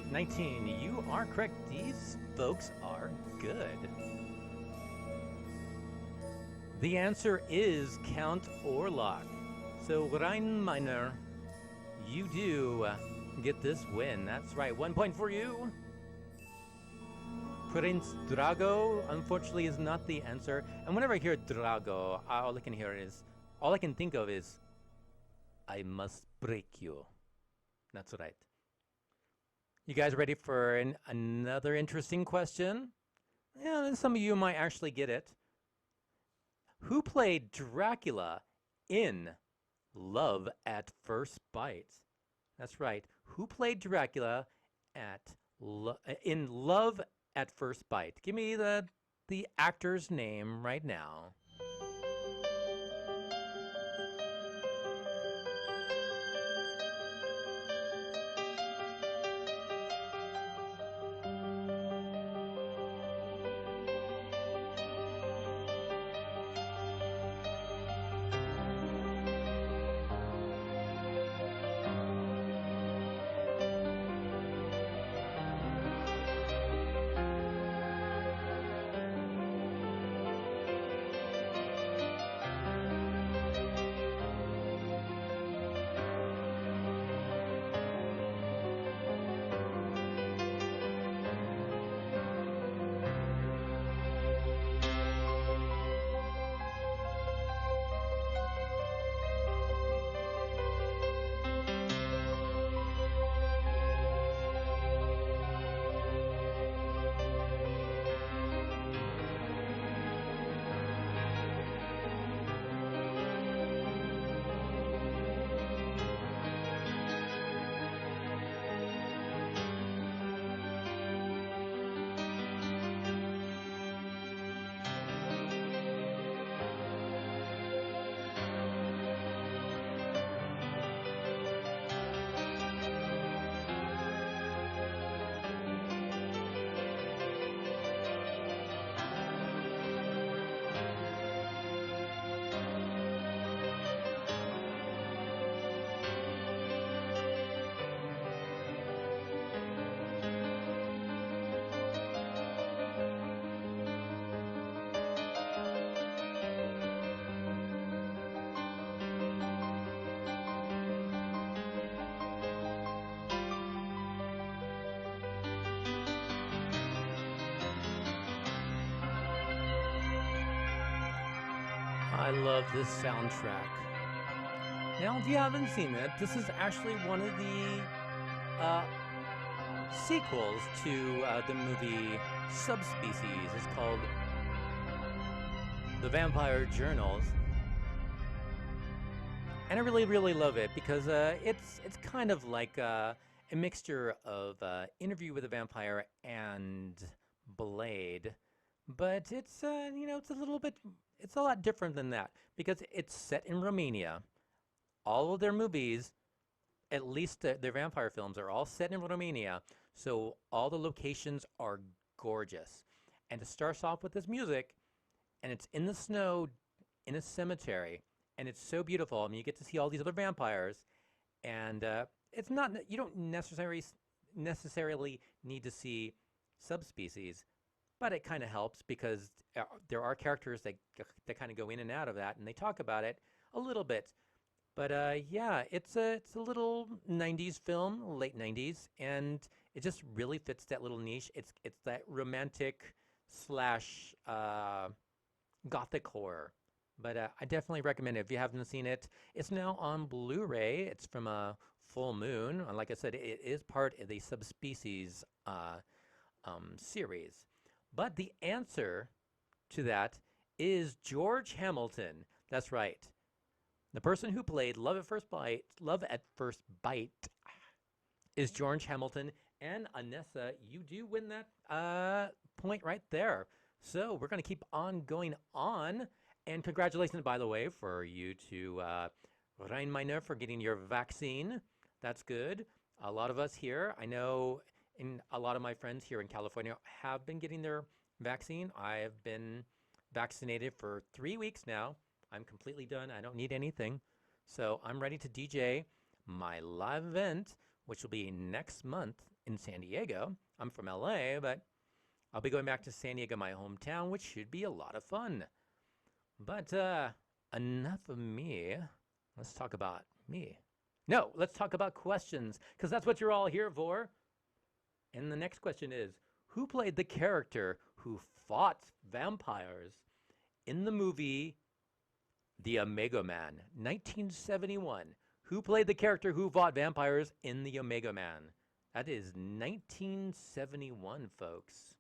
19, you are correct. These folks are good. The answer is Count Orlok. So Rheinminer, you do get this win. That's right. 1 point for you. Prince Drago, unfortunately, is not the answer. And whenever I hear Drago, all I can think of is, I must break you. That's right. You guys ready for another interesting question? Yeah, some of you might actually get it. Who played Dracula in Love at First Bite? That's right. Who played Dracula in Love at First Bite? Give me the actor's name right now. I love this soundtrack. Now, if you haven't seen it, this is actually one of the sequels to the movie Subspecies. It's called The Vampire Journals. And I really, really love it because it's kind of like a mixture of Interview with a Vampire and Blade. But it's, it's a lot different than that because it's set in Romania. All of their movies, at least their vampire films, are all set in Romania. So all the locations are gorgeous. And it starts off with this music, and it's in the snow in a cemetery. And it's so beautiful. I mean, you get to see all these other vampires. And it's not, you don't necessarily need to see Subspecies. But it kind of helps because there are characters that kind of go in and out of that, and they talk about it a little bit. But yeah, it's a little 90s film, late 90s, and it just really fits that little niche. It's that romantic slash gothic horror. But I definitely recommend it if you haven't seen it. It's now on Blu-ray. It's from a Full Moon. And like I said, it is part of the Subspecies series. But the answer to that is George Hamilton. That's right. The person who played Love at First Bite is George Hamilton. And Anessa, you do win that point right there. So we're going to keep on going on. And congratulations, by the way, for you to Rheinminer for getting your vaccine. That's good. A lot of us here, I know, and a lot of my friends here in California have been getting their vaccine. I have been vaccinated for 3 weeks now. I'm completely done. I don't need anything. So I'm ready to DJ my live event which will be next month in San Diego. I'm from LA, but I'll be going back to San Diego, my hometown, which should be a lot of fun. But enough of me. Let's talk about me. No, let's talk about questions, because that's what you're all here for. And the next question is, who played the character who fought vampires in the movie The Omega Man, 1971? Who played the character who fought vampires in The Omega Man? That is 1971, folks.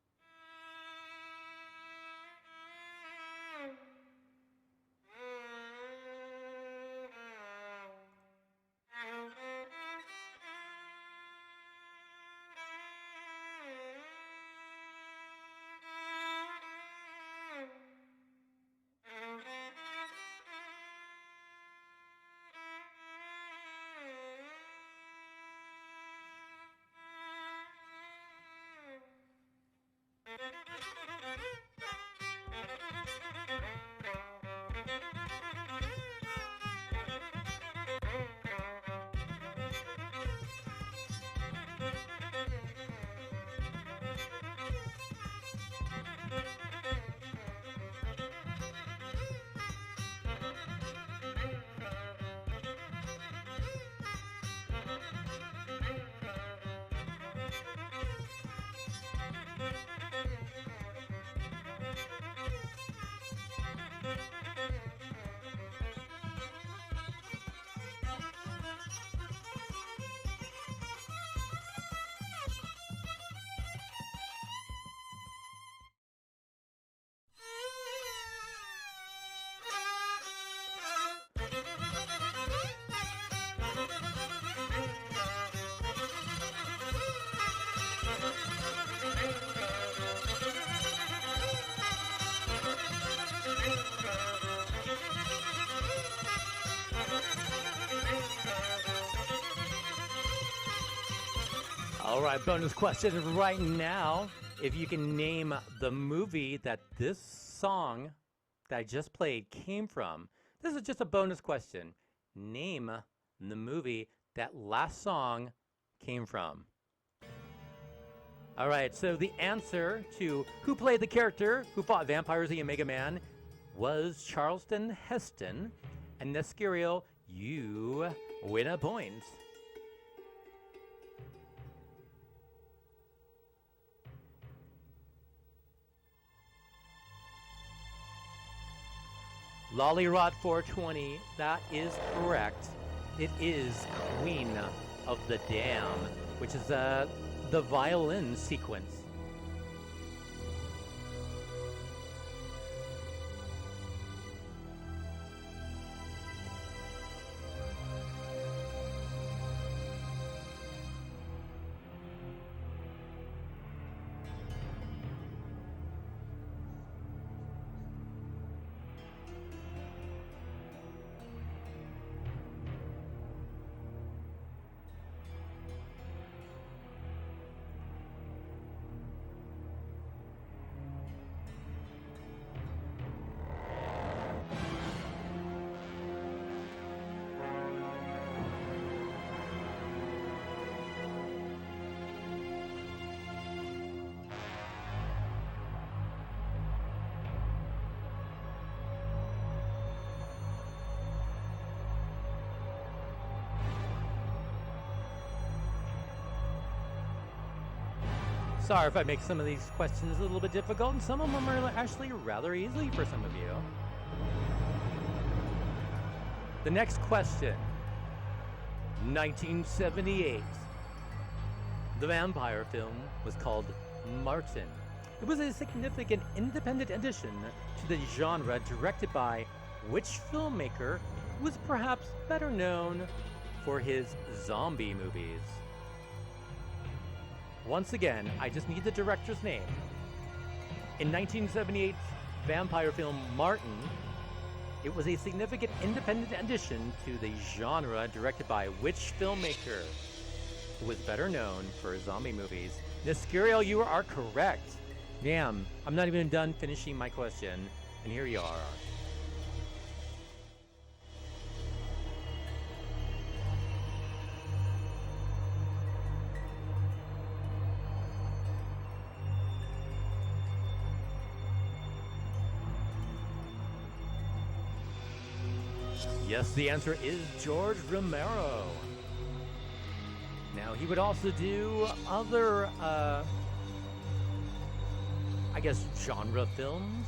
All right, bonus question right now. If you can name the movie that this song that I just played came from. This is just a bonus question. Name the movie that last song came from. All right, so the answer to who played the character who fought vampires in the Omega Man was Charleston Heston. And Nescario, you win a point. Lollyrod 420, that is correct. It is Queen of the Dam, which is the violin sequence. Sorry if I make some of these questions a little bit difficult, and some of them are actually rather easy for some of you. The next question. 1978. The vampire film was called Martin. It was a significant independent addition to the genre, directed by which filmmaker who was perhaps better known for his zombie movies? Once again, I just need the director's name. In 1978's vampire film Martin, it was a significant independent addition to the genre, directed by which filmmaker who was better known for zombie movies? Nescario, you are correct. Damn, I'm not even done finishing my question, and here you are. Yes, the answer is George Romero. Now, he would also do other, I guess, genre films.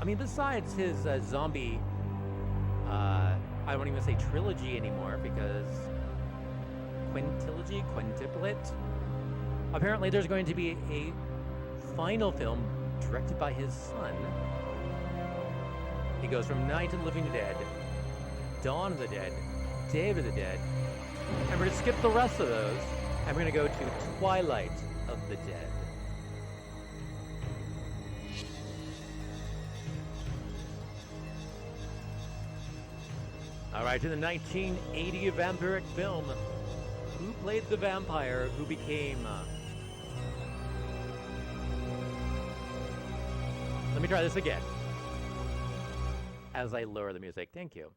I mean, besides his zombie, I won't even say trilogy anymore because quintuplet. Apparently, there's going to be a final film directed by his son. He goes from Night of the Living Dead, Dawn of the Dead, Day of the Dead, and we're going to skip the rest of those, and we're going to go to Twilight of the Dead. All right, to the 1980 vampiric film, who played the vampire who became... Let me try this again. As I lower the music, thank you.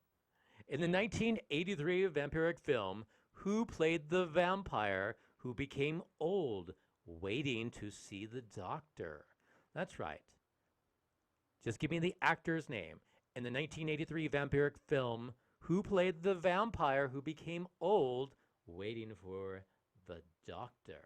In the 1983 vampiric film, who played the vampire who became old, waiting to see the doctor? That's right. Just give me the actor's name. In the 1983 vampiric film, who played the vampire who became old, waiting for the doctor?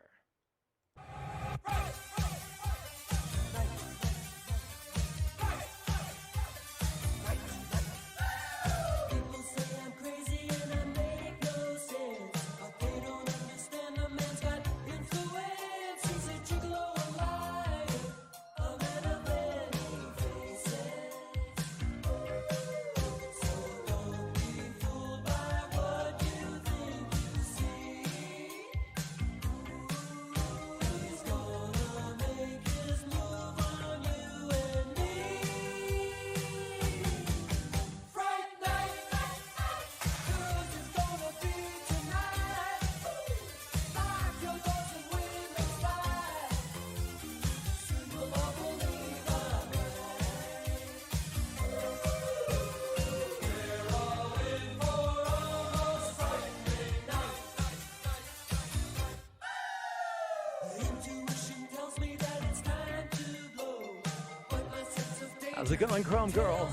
How's it going, Chrome Girl?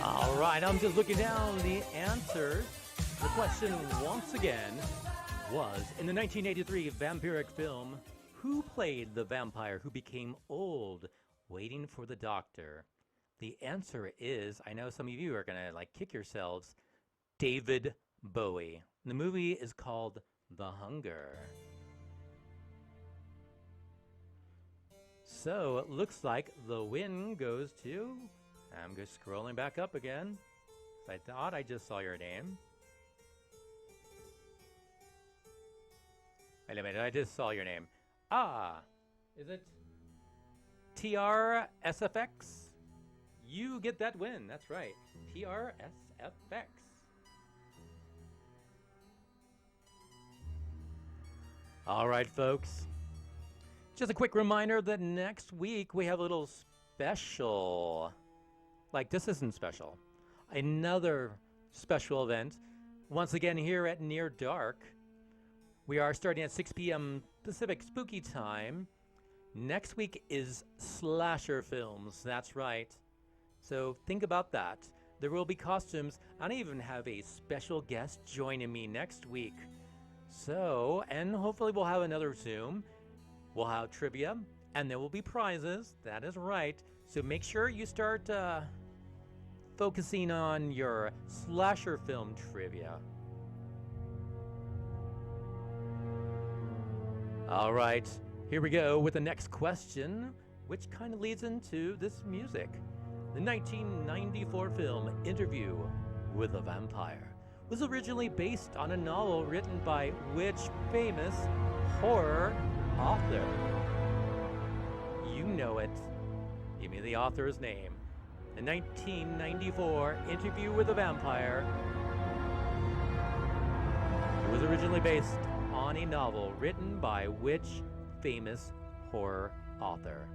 All right, I'm just looking down the answers. The question, once again, was in the 1983 vampiric film, Who played the vampire who became old, waiting for the doctor? The answer is, I know some of you are gonna like kick yourselves, David Bowie. The movie is called The Hunger. So it looks like the win goes to, I'm just scrolling back up again. I thought I just saw your name. Wait a minute, I just saw your name. Ah, is it TRSFX? You get that win, that's right. TRSFX. All right, folks. Just a quick reminder that next week we have a little special. Like, this isn't special. Another special event. Once again, here at Near Dark. We are starting at 6 p.m. Pacific Spooky Time. Next week is slasher films. That's right. So think about that. There will be costumes. I even have a special guest joining me next week. So, and hopefully we'll have another Zoom. We'll have trivia, and there will be prizes. That is right. So make sure you start focusing on your slasher film trivia. All right, here we go with the next question, which kind of leads into this music. The 1994 film Interview with a Vampire was originally based on a novel written by which famous horror author? You know it. Give me the author's name. The 1994 Interview with a Vampire. It was originally based on a novel written by which famous horror author?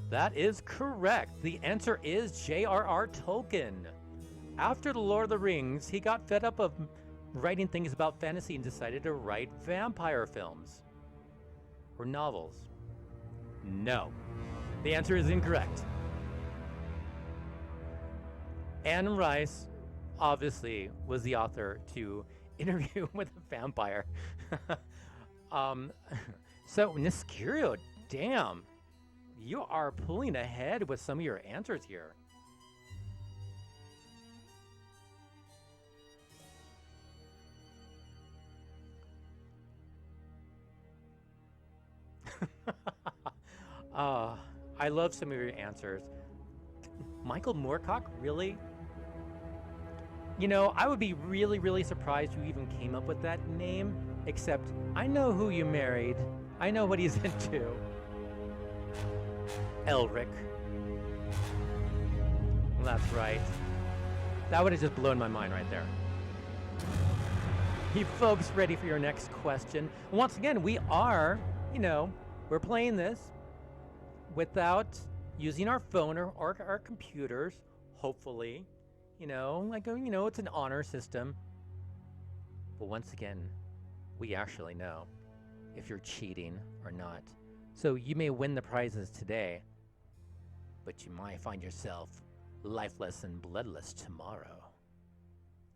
That is correct. The answer is J.R.R. Tolkien. After The Lord of the Rings, he got fed up of writing things about fantasy and decided to write vampire films. Or novels. No. The answer is incorrect. Anne Rice, obviously, was the author to Interview with a Vampire. So, Niscurio, damn. You are pulling ahead with some of your answers here. I love some of your answers. Michael Moorcock, really? You know, I would be really, really surprised you even came up with that name, except I know who you married. I know what he's into. Elric. That's right. That would have just blown my mind right there. You folks ready for your next question? Once again, we are, we're playing this without using our phone or our computers, hopefully. It's an honor system. But once again, we actually know if you're cheating or not. So you may win the prizes today, but you might find yourself lifeless and bloodless tomorrow.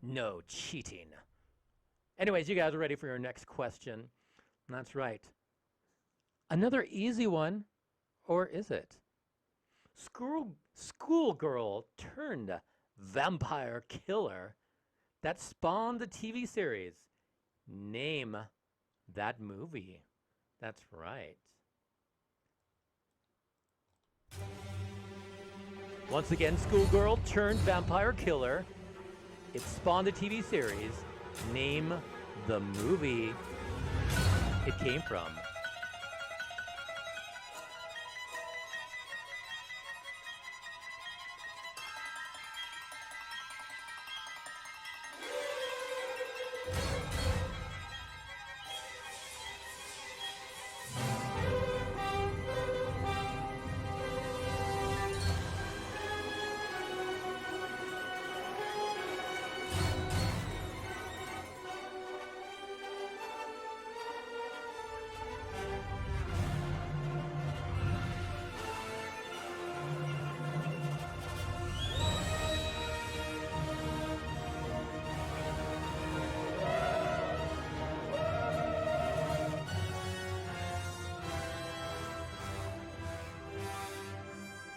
No cheating. Anyways, you guys are ready for your next question. That's right. Another easy one, or is it? Schoolgirl turned vampire killer that spawned the TV series. Name that movie. That's right. Once again, schoolgirl turned vampire killer. It spawned a TV series. Name the movie it came from.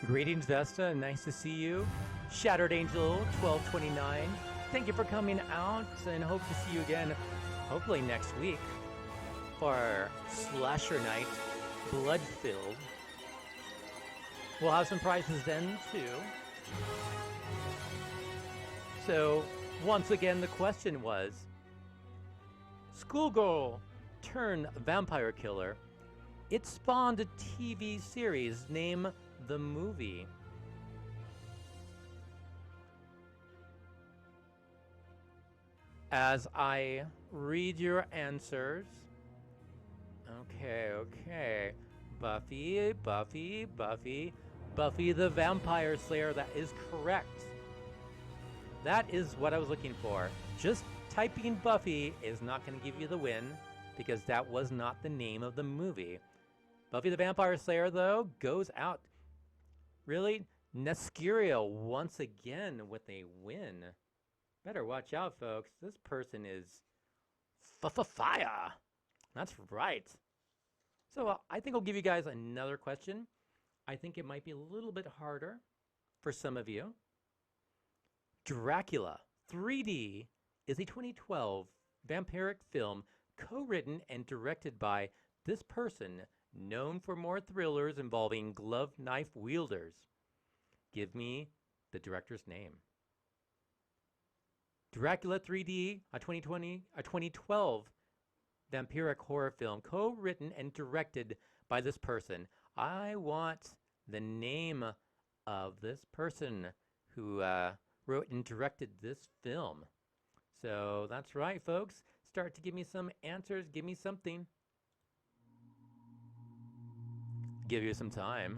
Greetings, Vesta. Nice to see you. Shattered Angel 1229. Thank you for coming out and hope to see you again, hopefully next week, for Slasher Night, Blood-Filled. We'll have some prizes then, too. So, once again, the question was, schoolgirl turned vampire killer. It spawned a TV series. Name the movie. As I read your answers. Okay. Buffy the Vampire Slayer. That is correct. That is what I was looking for. Just typing Buffy is not going to give you the win, because that was not the name of the movie. Buffy the Vampire Slayer, though, goes out. Really? Nescurio once again with a win. Better watch out, folks. This person is fire. That's right. So I think I'll give you guys another question. I think it might be a little bit harder for some of you. Dracula 3D is a 2012 vampiric film co-written and directed by this person, known for more thrillers involving glove knife wielders. Give me the director's name. Dracula 3D, a 2012 vampiric horror film co-written and directed by this person. I want the name of this person who wrote and directed this film. So that's right, folks. Start to give me some answers. Give me something. Give you some time.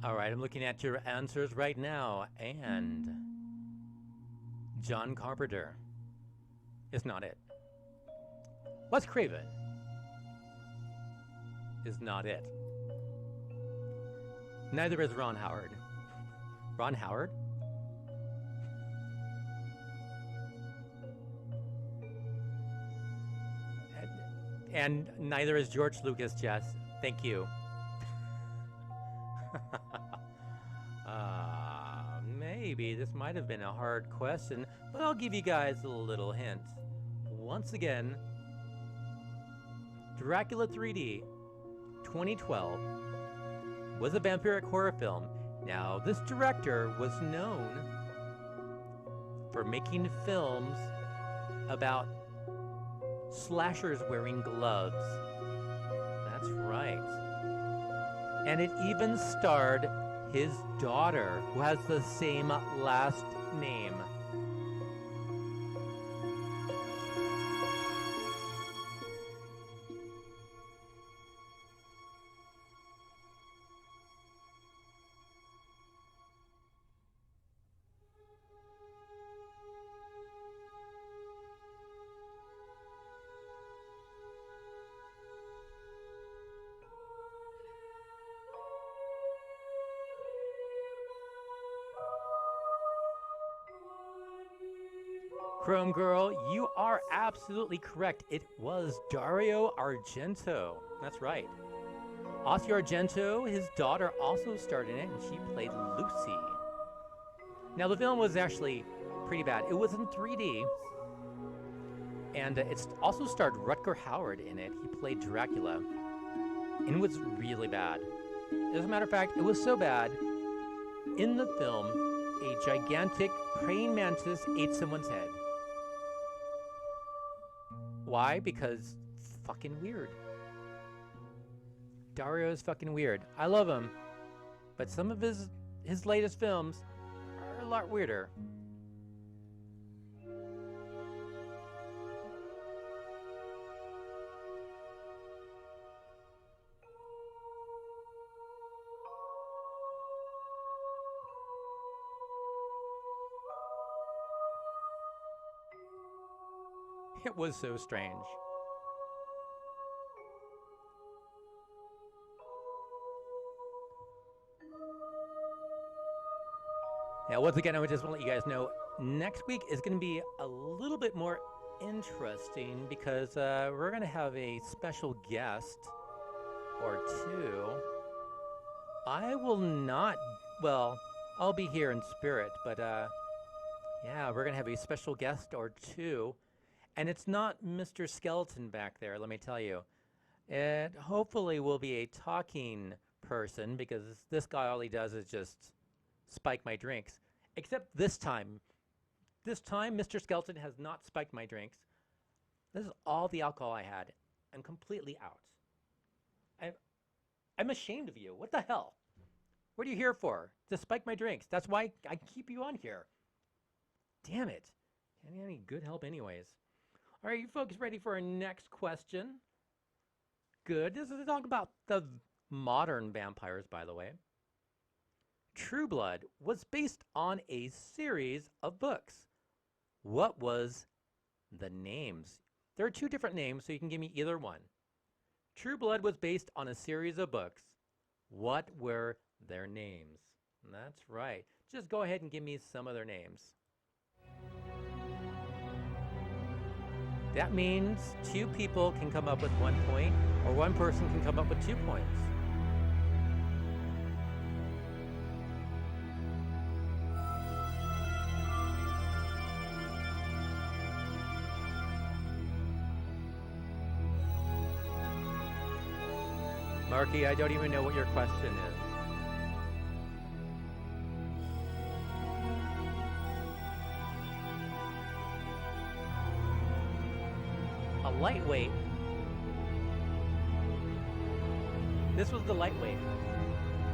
All right, I'm looking at your answers right now, and John Carpenter is not it. Wes Craven is not it. Neither is Ron Howard. Ron Howard? And neither is George Lucas, Jess. Thank you. Maybe this might have been a hard question, but I'll give you guys a little hint. Once again, Dracula 3D 2012 was a vampiric horror film. Now, this director was known for making films about slashers wearing gloves. That's right. And it even starred his daughter, who has the same last name. Chrome Girl, you are absolutely correct. It was Dario Argento. That's right. Ossie Argento, his daughter, also starred in it, and she played Lucy. Now, the film was actually pretty bad. It was in 3D, and it also starred Rutger Hauer in it. He played Dracula, and it was really bad. As a matter of fact, it was so bad, in the film, a gigantic praying mantis ate someone's head. Why? Because fucking weird. Dario is fucking weird. I love him, but some of his latest films are a lot weirder. It was so strange. Now, once again, I just want to let you guys know, next week is going to be a little bit more interesting because we're going to have a special guest or two. I will not, well, I'll be here in spirit, but yeah, we're going to have a special guest or two. And it's not Mr. Skeleton back there, let me tell you. It hopefully will be a talking person because this guy, all he does is just spike my drinks. Except this time. This time, Mr. Skeleton has not spiked my drinks. This is all the alcohol I had. I'm completely out. I'm ashamed of you. What the hell? What are you here for? To spike my drinks. That's why I keep you on here. Damn it. Can't get any good help anyways. All right, you folks ready for our next question? Good. This is to talk about the modern vampires, by the way. True Blood was based on a series of books. What was the names? There are two different names, so you can give me either one. True Blood was based on a series of books. What were their names? That's right. Just go ahead and give me some of their names. That means two people can come up with 1 point, or one person can come up with 2 points. Marky, I don't even know what your question is. A lightweight. This was the lightweight.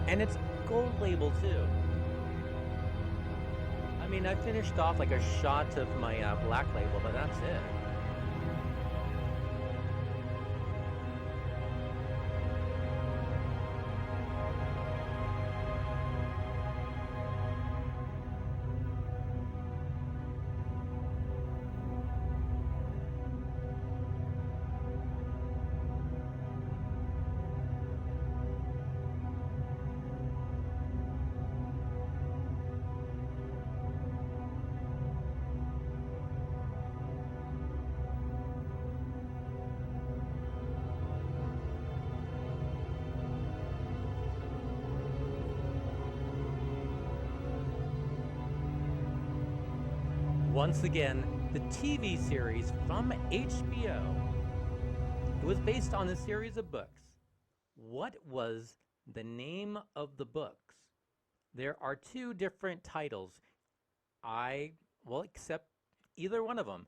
And it's gold label too. I mean, I finished off like a shot of my black label, but that's it. Once again, the TV series from HBO. It was based on a series of books. What was the name of the books? There are two different titles. I will accept either one of them.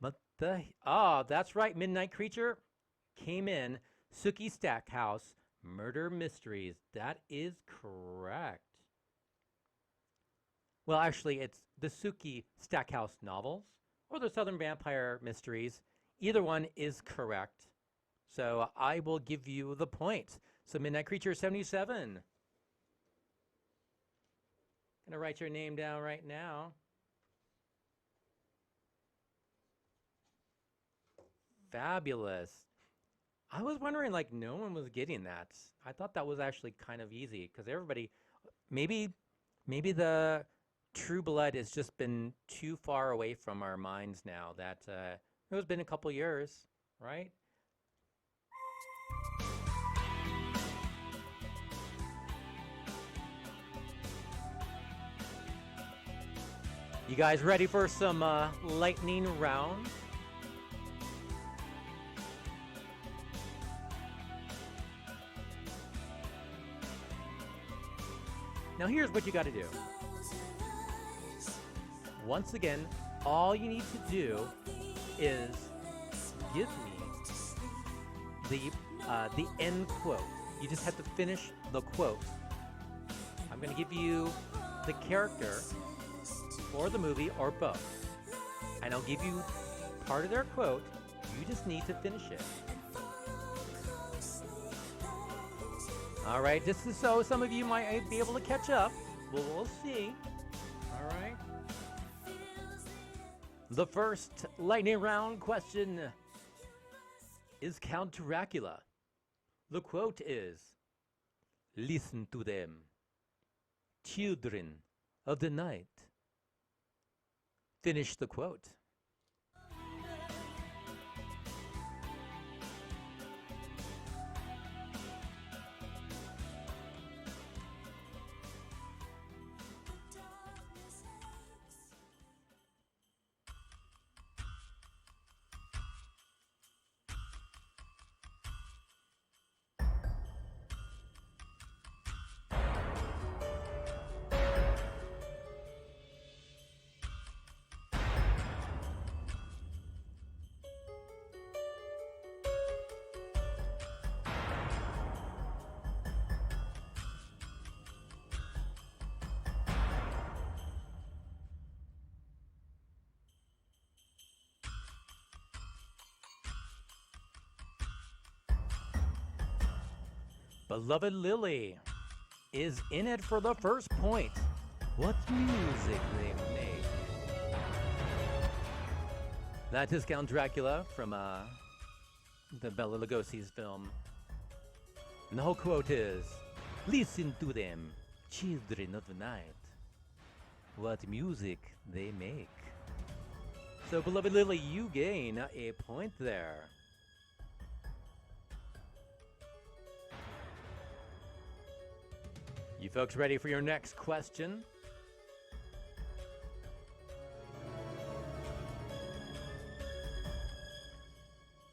But that's right, Midnight Creature came in. Sookie Stackhouse, Murder Mysteries. That is correct. Well, actually, it's the Sookie Stackhouse novels or the Southern Vampire Mysteries. Either one is correct. So I will give you the point. So Midnight Creature 77. Gonna write your name down right now. Fabulous. I was wondering, like, no one was getting that. I thought that was actually kind of easy because everybody, maybe the True Blood has just been too far away from our minds now that it has been a couple years, right? You guys ready for some lightning round? Now here's what you got to do. Once again, all you need to do is give me the end quote. You just have to finish the quote. I'm going to give you the character or the movie or both. And I'll give you part of their quote. You just need to finish it. All right, just so some of you might be able to catch up. We'll see. All right. The first lightning round question is Count Dracula. The quote is, "Listen to them, children of the night." Finish the quote. Beloved Lily is in it for the first point. What music they make. That is Count Dracula from the Bela Lugosi's film. And the whole quote is, "Listen to them, children of the night. What music they make." So, Beloved Lily, you gain a point there. You folks ready for your next question?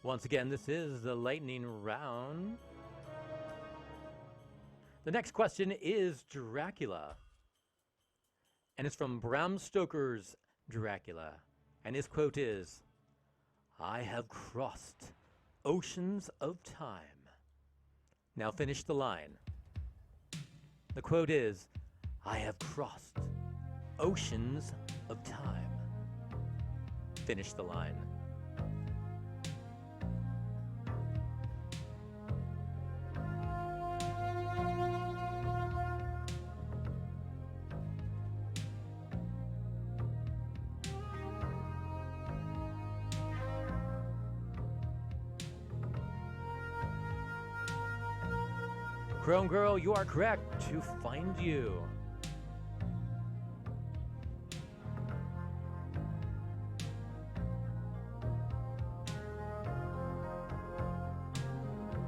Once again, this is the lightning round. The next question is Dracula. And it's from Bram Stoker's Dracula. And his quote is, "I have crossed oceans of time." Now finish the line. The quote is, "I have crossed oceans of time." Finish the line. Chrome Girl, you are correct. To find you.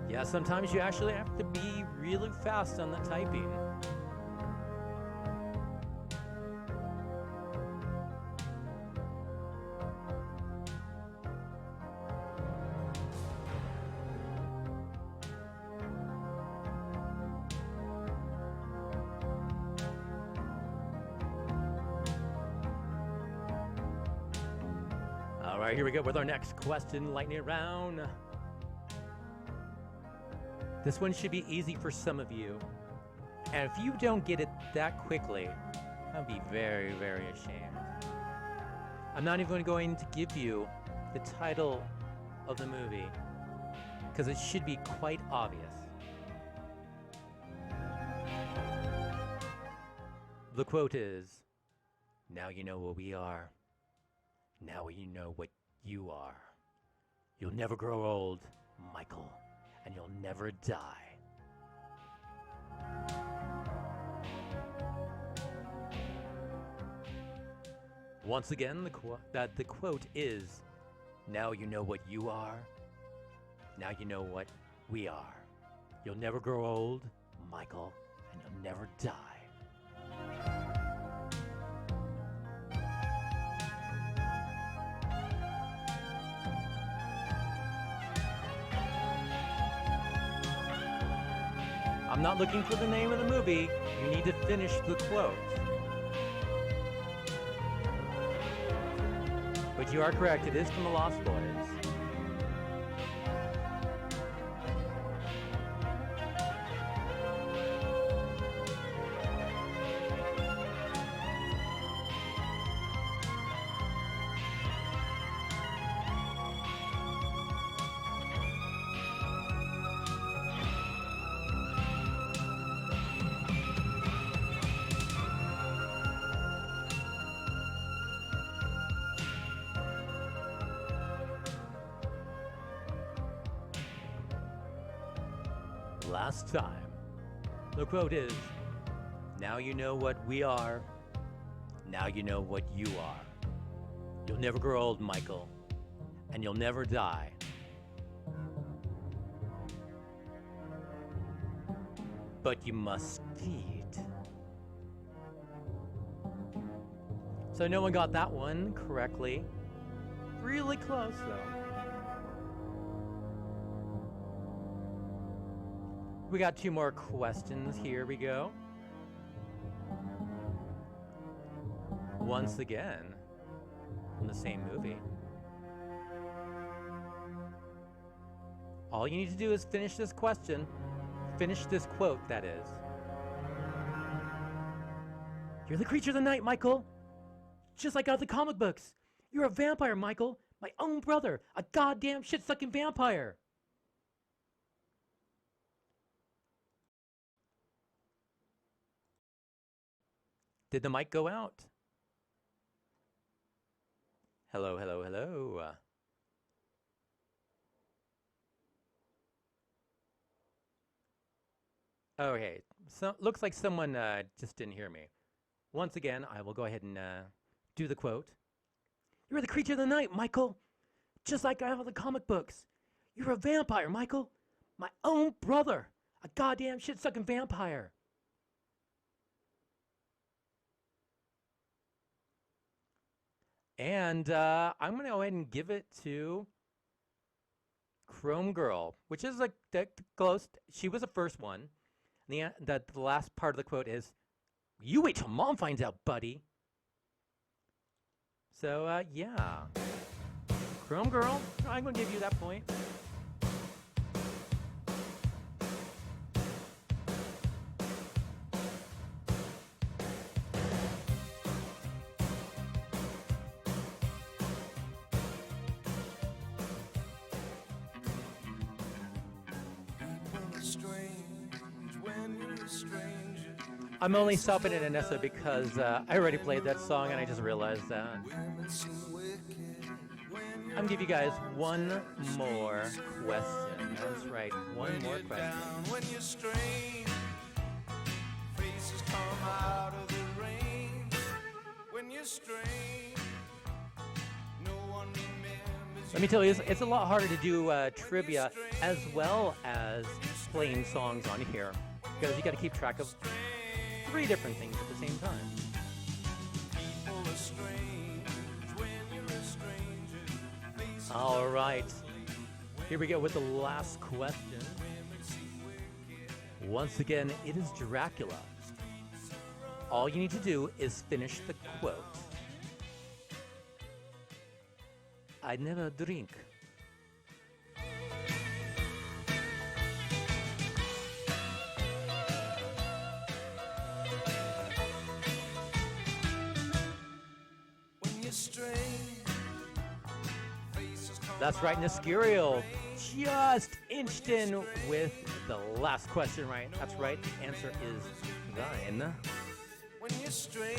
Yeah, sometimes you actually have to be really fast on the typing. All right, here we go with our next question, lightning round. This one should be easy for some of you. And if you don't get it that quickly, I'll be very, very ashamed. I'm not even going to give you the title of the movie, because it should be quite obvious. The quote is, "Now you know what we are. Now you know what you are. You'll never grow old, Michael, and you'll never die." Once again, the quote is, "Now you know what you are. Now you know what we are. You'll never grow old, Michael, and you'll never die." I'm not looking for the name of the movie. You need to finish the quote. But you are correct. It is from The Lost Boys. last time. The quote is, now you know what we are, now you know what you are. You'll never grow old, Michael, and you'll never die. But you must feed. So no one got that one correctly. Really close, though. We got 2 more questions. Here we go. Once again, from the same movie. All you need to do is finish this question. Finish this quote, that is. You're the creature of the night, Michael. Just like out of the comic books. You're a vampire, Michael. My own brother. A goddamn shit-sucking vampire. Did the mic go out? Hello, hello, hello. Okay, so looks like someone just didn't hear me. Once again, I will go ahead and do the quote. You're the creature of the night, Michael. Just like out of the comic books. You're a vampire, Michael. My own brother. A goddamn shit-sucking vampire. And I'm going to go ahead and give it to Chrome Girl, which is like close. She was the first one. And the last part of the quote is, you wait till Mom finds out, buddy. So, yeah. Chrome Girl, I'm going to give you that point. I'm only stopping at Anessa because I already played that song and I just realized that. I'm gonna give you guys one more question. That's right, one more question. When you're strange, faces come out of the rain. When you're strange, no one remembers. Let me tell you, it's a lot harder to do trivia as well as playing songs on here because you got to keep track of 3 different things at the same time. All right, here we go with the last question. Once again, it is Dracula. All you need to do is finish the quote. I never drink. That's right, Niscurial just inched in with the last question right. That's right, the answer is thine. When you're strange,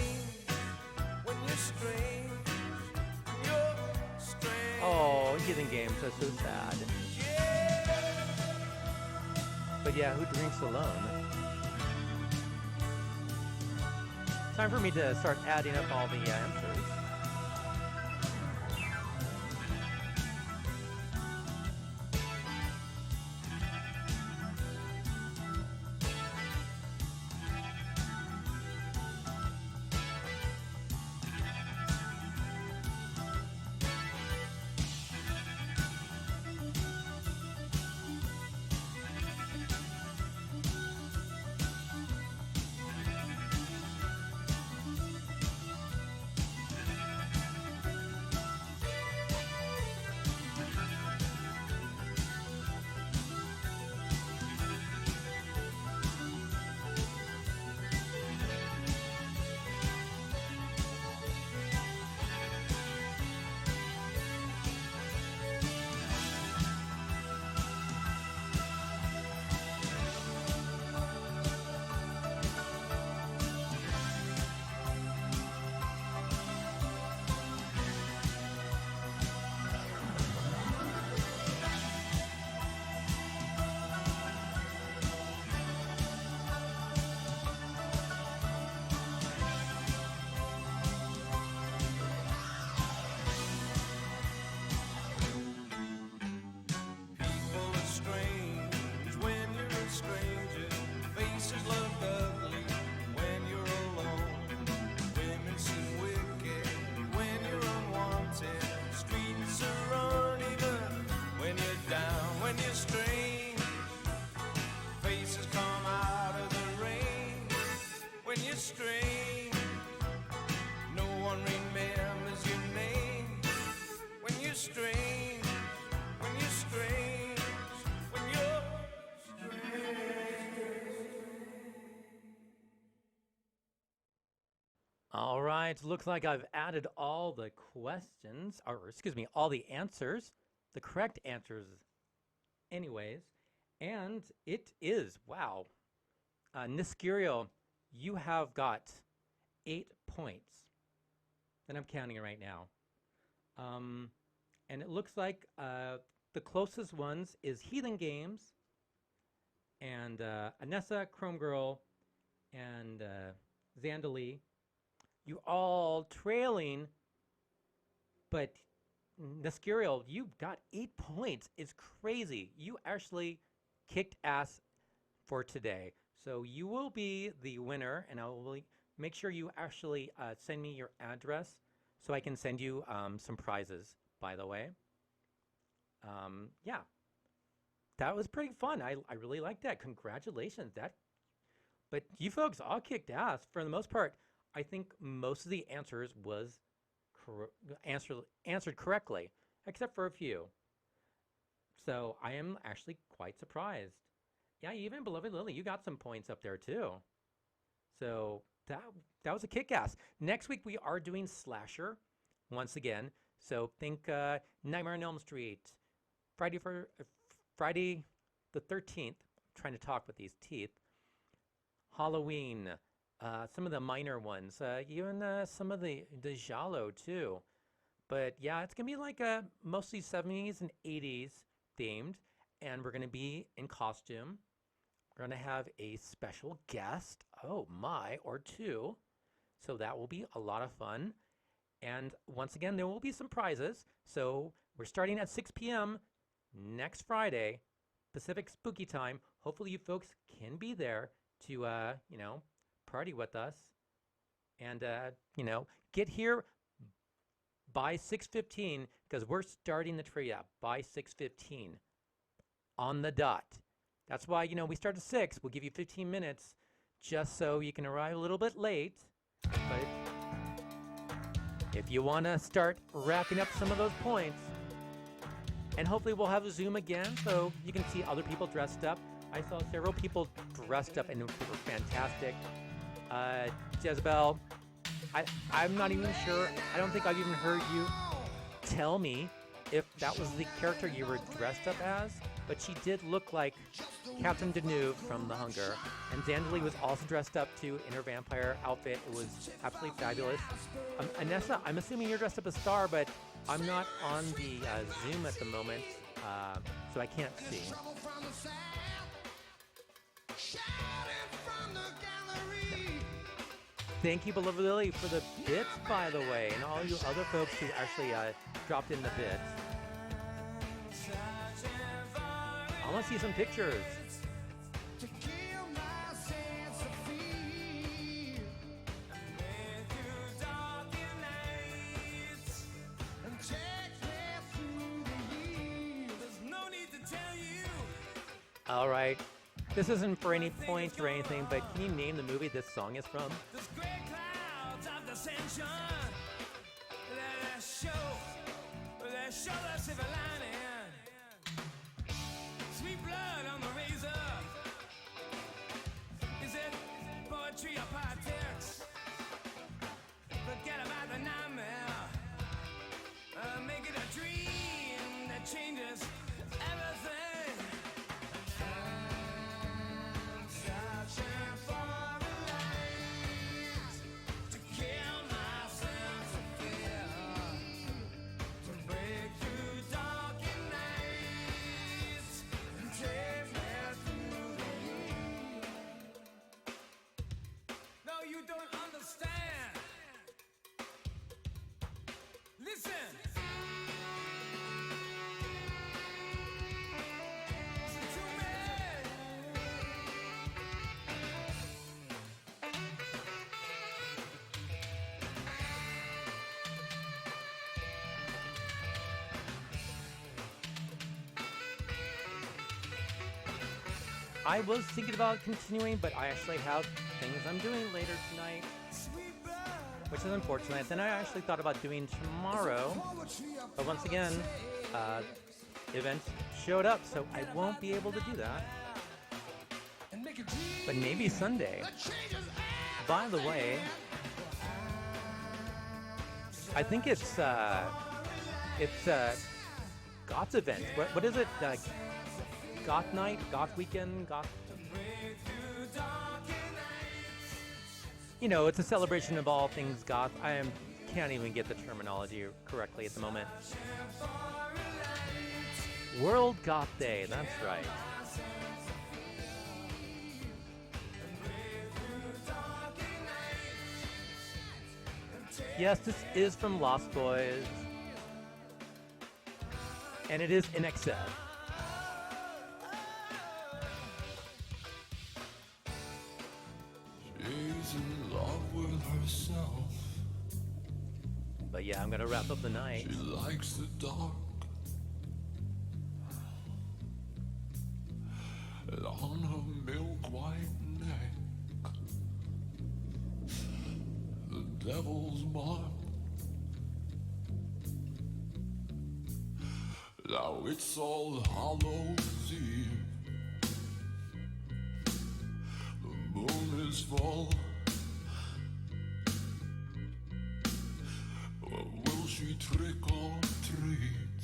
when you're strange, you're strange. Oh, Heathen Games, that's so sad. But yeah, who drinks alone? Time for me to start adding up all the answers. All right, looks like I've added all the questions, or excuse me, all the answers, the correct answers, anyways. And it is, wow. Niscurio, you have got 8 points. And I'm counting it right now. And it looks like the closest ones is Heathen Games and Anessa, Chrome Girl, and Zandalee. You all trailing, but Nescurial, you got 8 points. It's crazy. You actually kicked ass for today. So you will be the winner, and I will make sure you actually send me your address so I can send you some prizes, by the way. Yeah, that was pretty fun. I really liked that. Congratulations. But you folks all kicked ass for the most part. I think most of the answers was answered correctly, except for a few. So I am actually quite surprised. Yeah, even Beloved Lily, you got some points up there too. So that was a kick-ass. Next week we are doing Slasher once again. So think Nightmare on Elm Street, Friday the 13th. I'm trying to talk with these teeth. Halloween, some of the minor ones, even some of the Giallo too. But yeah, it's gonna be like mostly 70s and 80s themed, and we're gonna be in costume. We're gonna have a special guest, oh my, or two. So that will be a lot of fun. And once again, there will be some prizes. So we're starting at 6 p.m. next Friday, Pacific Spooky Time. Hopefully you folks can be there to, party with us. And, get here by 6:15 because we're starting the trivia by 6:15 on the dot. That's why, we start at 6. We'll give you 15 minutes just so you can arrive a little bit late. But if you want to start racking up some of those points, and hopefully we'll have a Zoom again so you can see other people dressed up. I saw several people dressed up and they were fantastic. Jezebel, I'm not even sure. I don't think I've even heard you tell me if that was the character you were dressed up as, but she did look like Captain Deneuve from The Hunger. And Zandalee was also dressed up too in her vampire outfit. It was absolutely fabulous. Anessa, I'm assuming you're dressed up as Star, but I'm not on the Zoom at the moment, so I can't see. Thank you, Beloved Lily, for the bits, by the way, and all you other folks who actually dropped in the bits. I want to see some pictures. All right. This isn't for any points or anything, but can you name the movie this song is from? This great clouds of dissension that show the silver lining. Sweet blood on the razor. Is it poetry or politics? Forget about the nightmare. Make it a dream that changes everything. I was thinking about continuing, but I actually have things I'm doing later tonight, which is unfortunate. Then I actually thought about doing tomorrow, but once again, event showed up, so I won't be able to do that. But maybe Sunday. By the way, I think it's Goth's event. What is it? Goth night, Goth weekend, Goth. You know, it's a celebration of all things goth. Can't even get the terminology correctly at the moment. World Goth Day, that's right. Yes, this is from Lost Boys. And it is in excess. She's in love with herself. But yeah, I'm gonna wrap up the night. She likes the dark. And on her milk white neck, the devil's mark. Now it's All Hallows Eve. The moon is full. Will she trick or treat?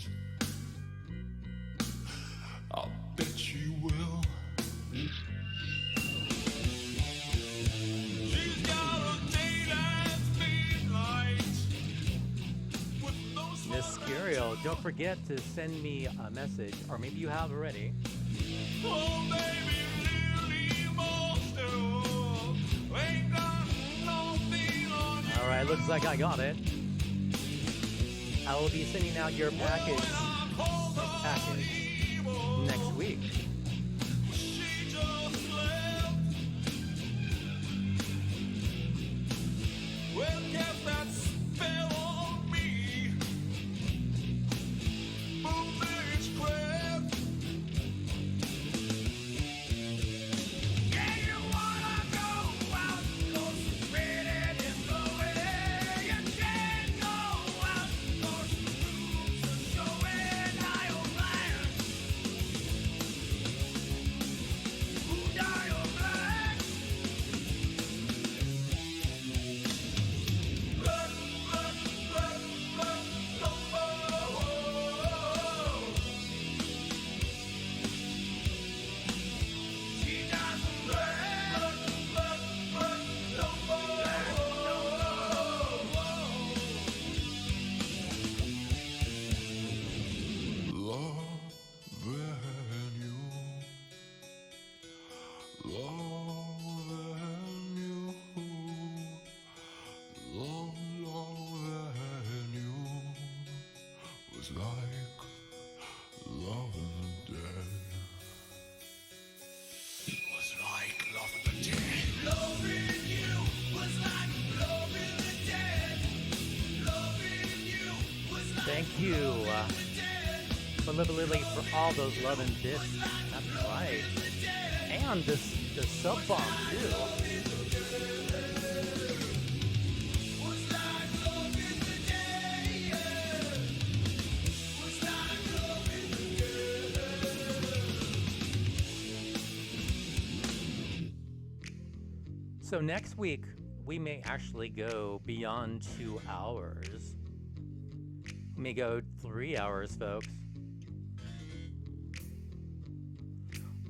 I bet she will. She's got a date at midnight with no Miss Scurio, don't forget to send me a message, or maybe you have already. oh baby, Lily Monster, ain't got nothing on you. Alright, looks like I got it. I will be sending out your package next week. She just left. Well, cast that spell on me. Move witchcraft. Yeah, you wanna go out, 'cause it's ready to blow it. You can't go out, 'cause the rules are showing how you're blind. Who die your blind? Run, run, run, run, no more. She doesn't run, run, run, no more. Loving you, loving you, loving you was like loving the dead. It was like loving the dead. Loving you was like loving the dead. Loving you was like Thank you, Lily, for all those love and bits. That's right. And the sub bomb, too. was like loving the dead. Was like loving the dead. So next week, we may actually go beyond 2 hours. We may go 3 hours, folks.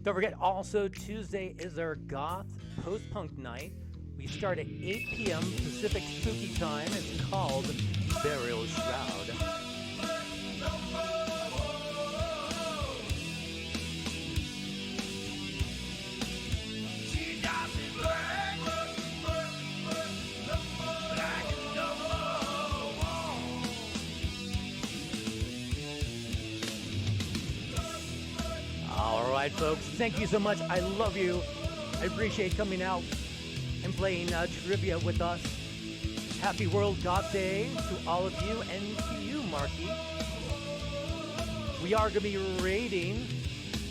Don't forget, also, Tuesday is our Goth Post-Punk Night. We start at 8 p.m. Pacific Spooky Time. It's called Burial Shroud. She doesn't burn, like no more. All right, folks. Thank you so much. I love you. I appreciate coming out and playing trivia with us. Happy World Goth Day to all of you and to you, Marky. We are going to be rating.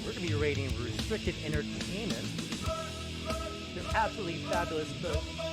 We're going to be rating Restricted Entertainment. They're absolutely fabulous folks.